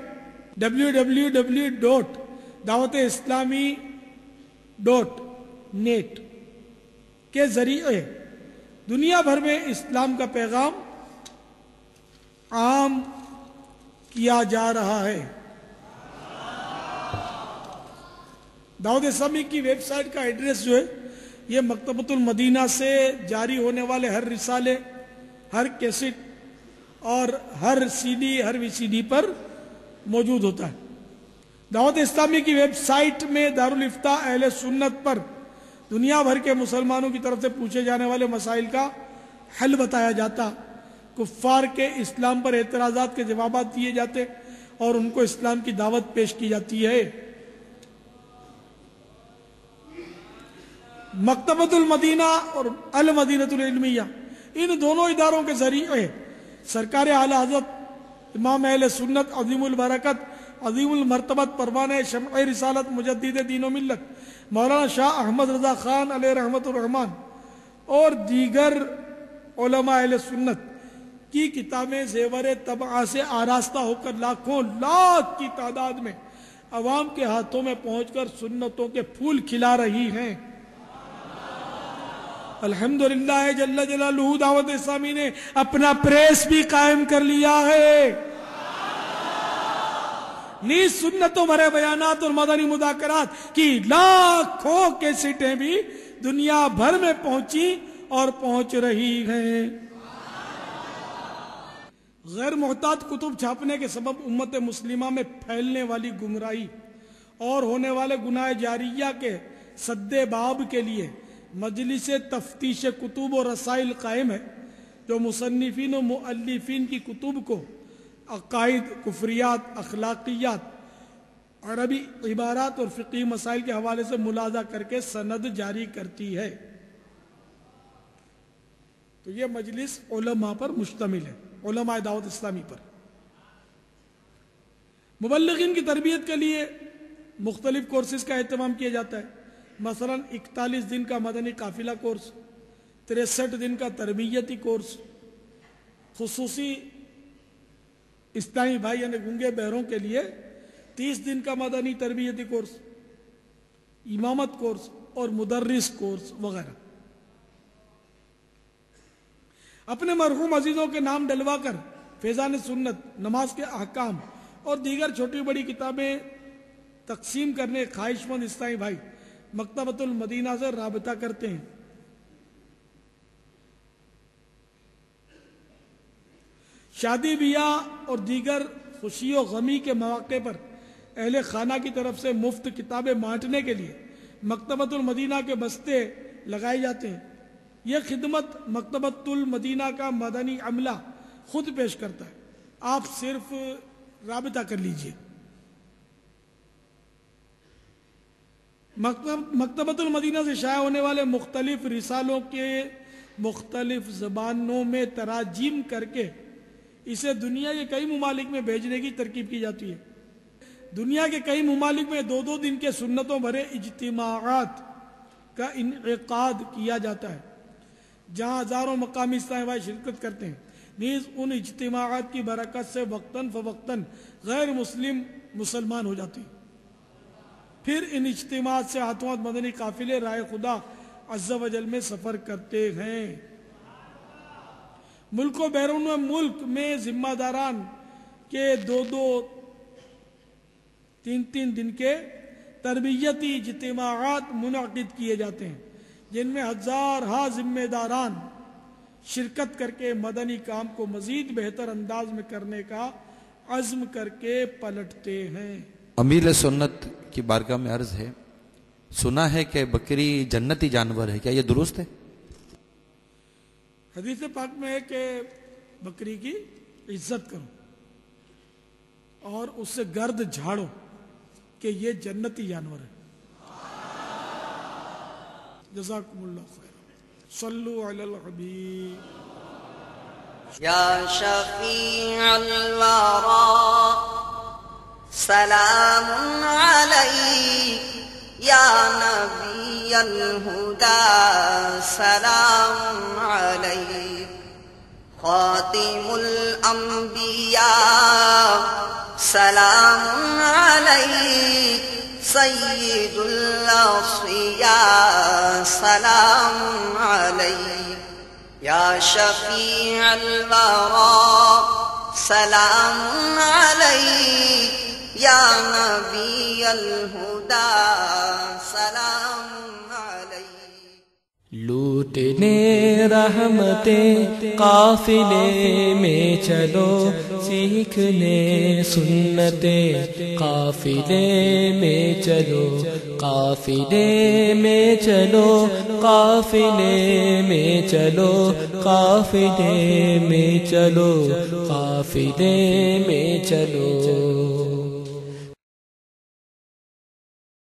www.dawat-islami.net کے ذریعے دنیا بھر میں اسلام کا پیغام عام کیا جا رہا ہے. دعوت اسلامی کی ویب سائٹ کا ایڈریس جو ہے یہ مکتبۃ المدینہ سے جاری ہونے والے ہر رسالے، ہر کیسٹ اور ہر سی ڈی، ہر وی سی ڈی پر موجود ہوتا ہے. دعوت اسلامی کی ویب سائٹ میں دارالافتاء اہل سنت پر دنیا بھر کے مسلمانوں کی طرف سے پوچھے جانے والے مسائل کا حل بتایا جاتا، کفار کے اسلام پر اعتراضات کے جوابات دیے جاتے اور ان کو اسلام کی دعوت پیش کی جاتی ہے. مکتبۃ المدینہ اور المدینۃ العلمیہ، ان دونوں اداروں کے ذریعے سرکار اعلی حضرت امام اہل سنت عظیم البرکت عظیم المرتبت پروانہ شمع رسالت مجدد دین و ملت مولانا شاہ احمد رضا خان علیہ رحمت الرحمان اور دیگر علماء اہل سنت کی کتابیں زیور طبعہ سے آراستہ ہو کر لاکھوں لاکھ کی تعداد میں عوام کے ہاتھوں میں پہنچ کر سنتوں کے پھول کھلا رہی ہیں۔ الحمدللہ جل جلالہ دعوت اسلامی نے اپنا پریس بھی قائم کر لیا ہے، نیز سنتوں بھرے بیانات اور مدنی مذاکرات کی لاکھوں کیسٹیں بھی دنیا بھر میں پہنچی اور پہنچ رہی ہیں۔ غیر محتاط کتب چھاپنے کے سبب امت مسلمہ میں پھیلنے والی گمراہی اور ہونے والے گناہ جاریہ کے سد باب کے لیے مجلس تفتیش کتب و رسائل قائم ہے، جو مصنفین و مؤلفین کی کتب کو عقائد، کفریات، اخلاقیات، عربی عبارات اور فقہی مسائل کے حوالے سے ملاحظہ کر کے سند جاری کرتی ہے۔ تو یہ مجلس علماء پر مشتمل ہے، علماء دعوت اسلامی پر۔ مبلغین کی تربیت کے لیے مختلف کورسز کا اہتمام کیا جاتا ہے، مثلا 41 دن کا مدنی قافلہ کورس، 63 دن کا تربیتی کورس، خصوصی اسلامی بھائی یعنی گنگے بہروں کے لیے 30 دن کا مدنی تربیتی کورس، امامت کورس اور مدرس کورس وغیرہ۔ اپنے مرحوم عزیزوں کے نام ڈلوا کر فیضان سنت، نماز کے احکام اور دیگر چھوٹی بڑی کتابیں تقسیم کرنے خواہش مند اسلامی بھائی مکتبۃ المدینہ سے رابطہ کرتے ہیں۔ شادی بیاہ اور دیگر خوشی و غمی کے مواقع پر اہل خانہ کی طرف سے مفت کتابیں بانٹنے کے لیے مکتبۃ المدینہ کے بستے لگائے جاتے ہیں۔ یہ خدمت مکتبۃ المدینہ کا مدنی عملہ خود پیش کرتا ہے، آپ صرف رابطہ کر لیجئے۔ مکتبۃ المدینہ سے شائع ہونے والے مختلف رسالوں کے مختلف زبانوں میں تراجم کر کے اسے دنیا کے کئی ممالک میں بھیجنے کی ترکیب کی جاتی ہے۔ دنیا کے کئی ممالک میں 2 دن کے سنتوں بھرے اجتماعات کا انعقاد کیا جاتا ہے، جہاں ہزاروں مقامی اسلامی بھائی شرکت کرتے ہیں۔ نیز ان اجتماعات کی برکت سے وقتاً فوقتاً غیر مسلم مسلمان ہو جاتے ہیں۔ پھر ان اجتماعات سے ہاتھوں ہاتھ مدنی قافلے راہ خدا عز و جل میں سفر کرتے ہیں۔ ملک و بیرون ملک میں ذمہ داران کے 2 3 دن کے تربیتی اجتماعات منعقد کیے جاتے ہیں، جن میں ہزارہا ذمہ داران شرکت کر کے مدنی کام کو مزید بہتر انداز میں کرنے کا عزم کر کے پلٹتے ہیں۔ امیر سنت کی بارگاہ میں عرض ہے، سنا ہے کہ بکری جنتی جانور ہے، کیا یہ درست ہے؟ حدیث پاک میں ہے کہ بکری کی عزت کرو اور اس سے گرد جھاڑو کہ یہ جنتی جانور ہے۔ جزاکم اللہ خیر، صلو علی الحبیب۔ یا شفیع الورا سلام علیک، یا نبی الہدا سلام علیک، خاتم الانبیاء سلام علیک، سید الاصفیاء سلام علیک، یا شفیع الورا سلام علیک، یا نبی الہدا سلام علیک۔ لوٹنے رحمتیں قافلے میں چلو، سیکھنے سنتیں قافلے میں چلو، قافلے میں چلو، قافلے میں چلو، قافلے میں چلو، قافلے میں چلو۔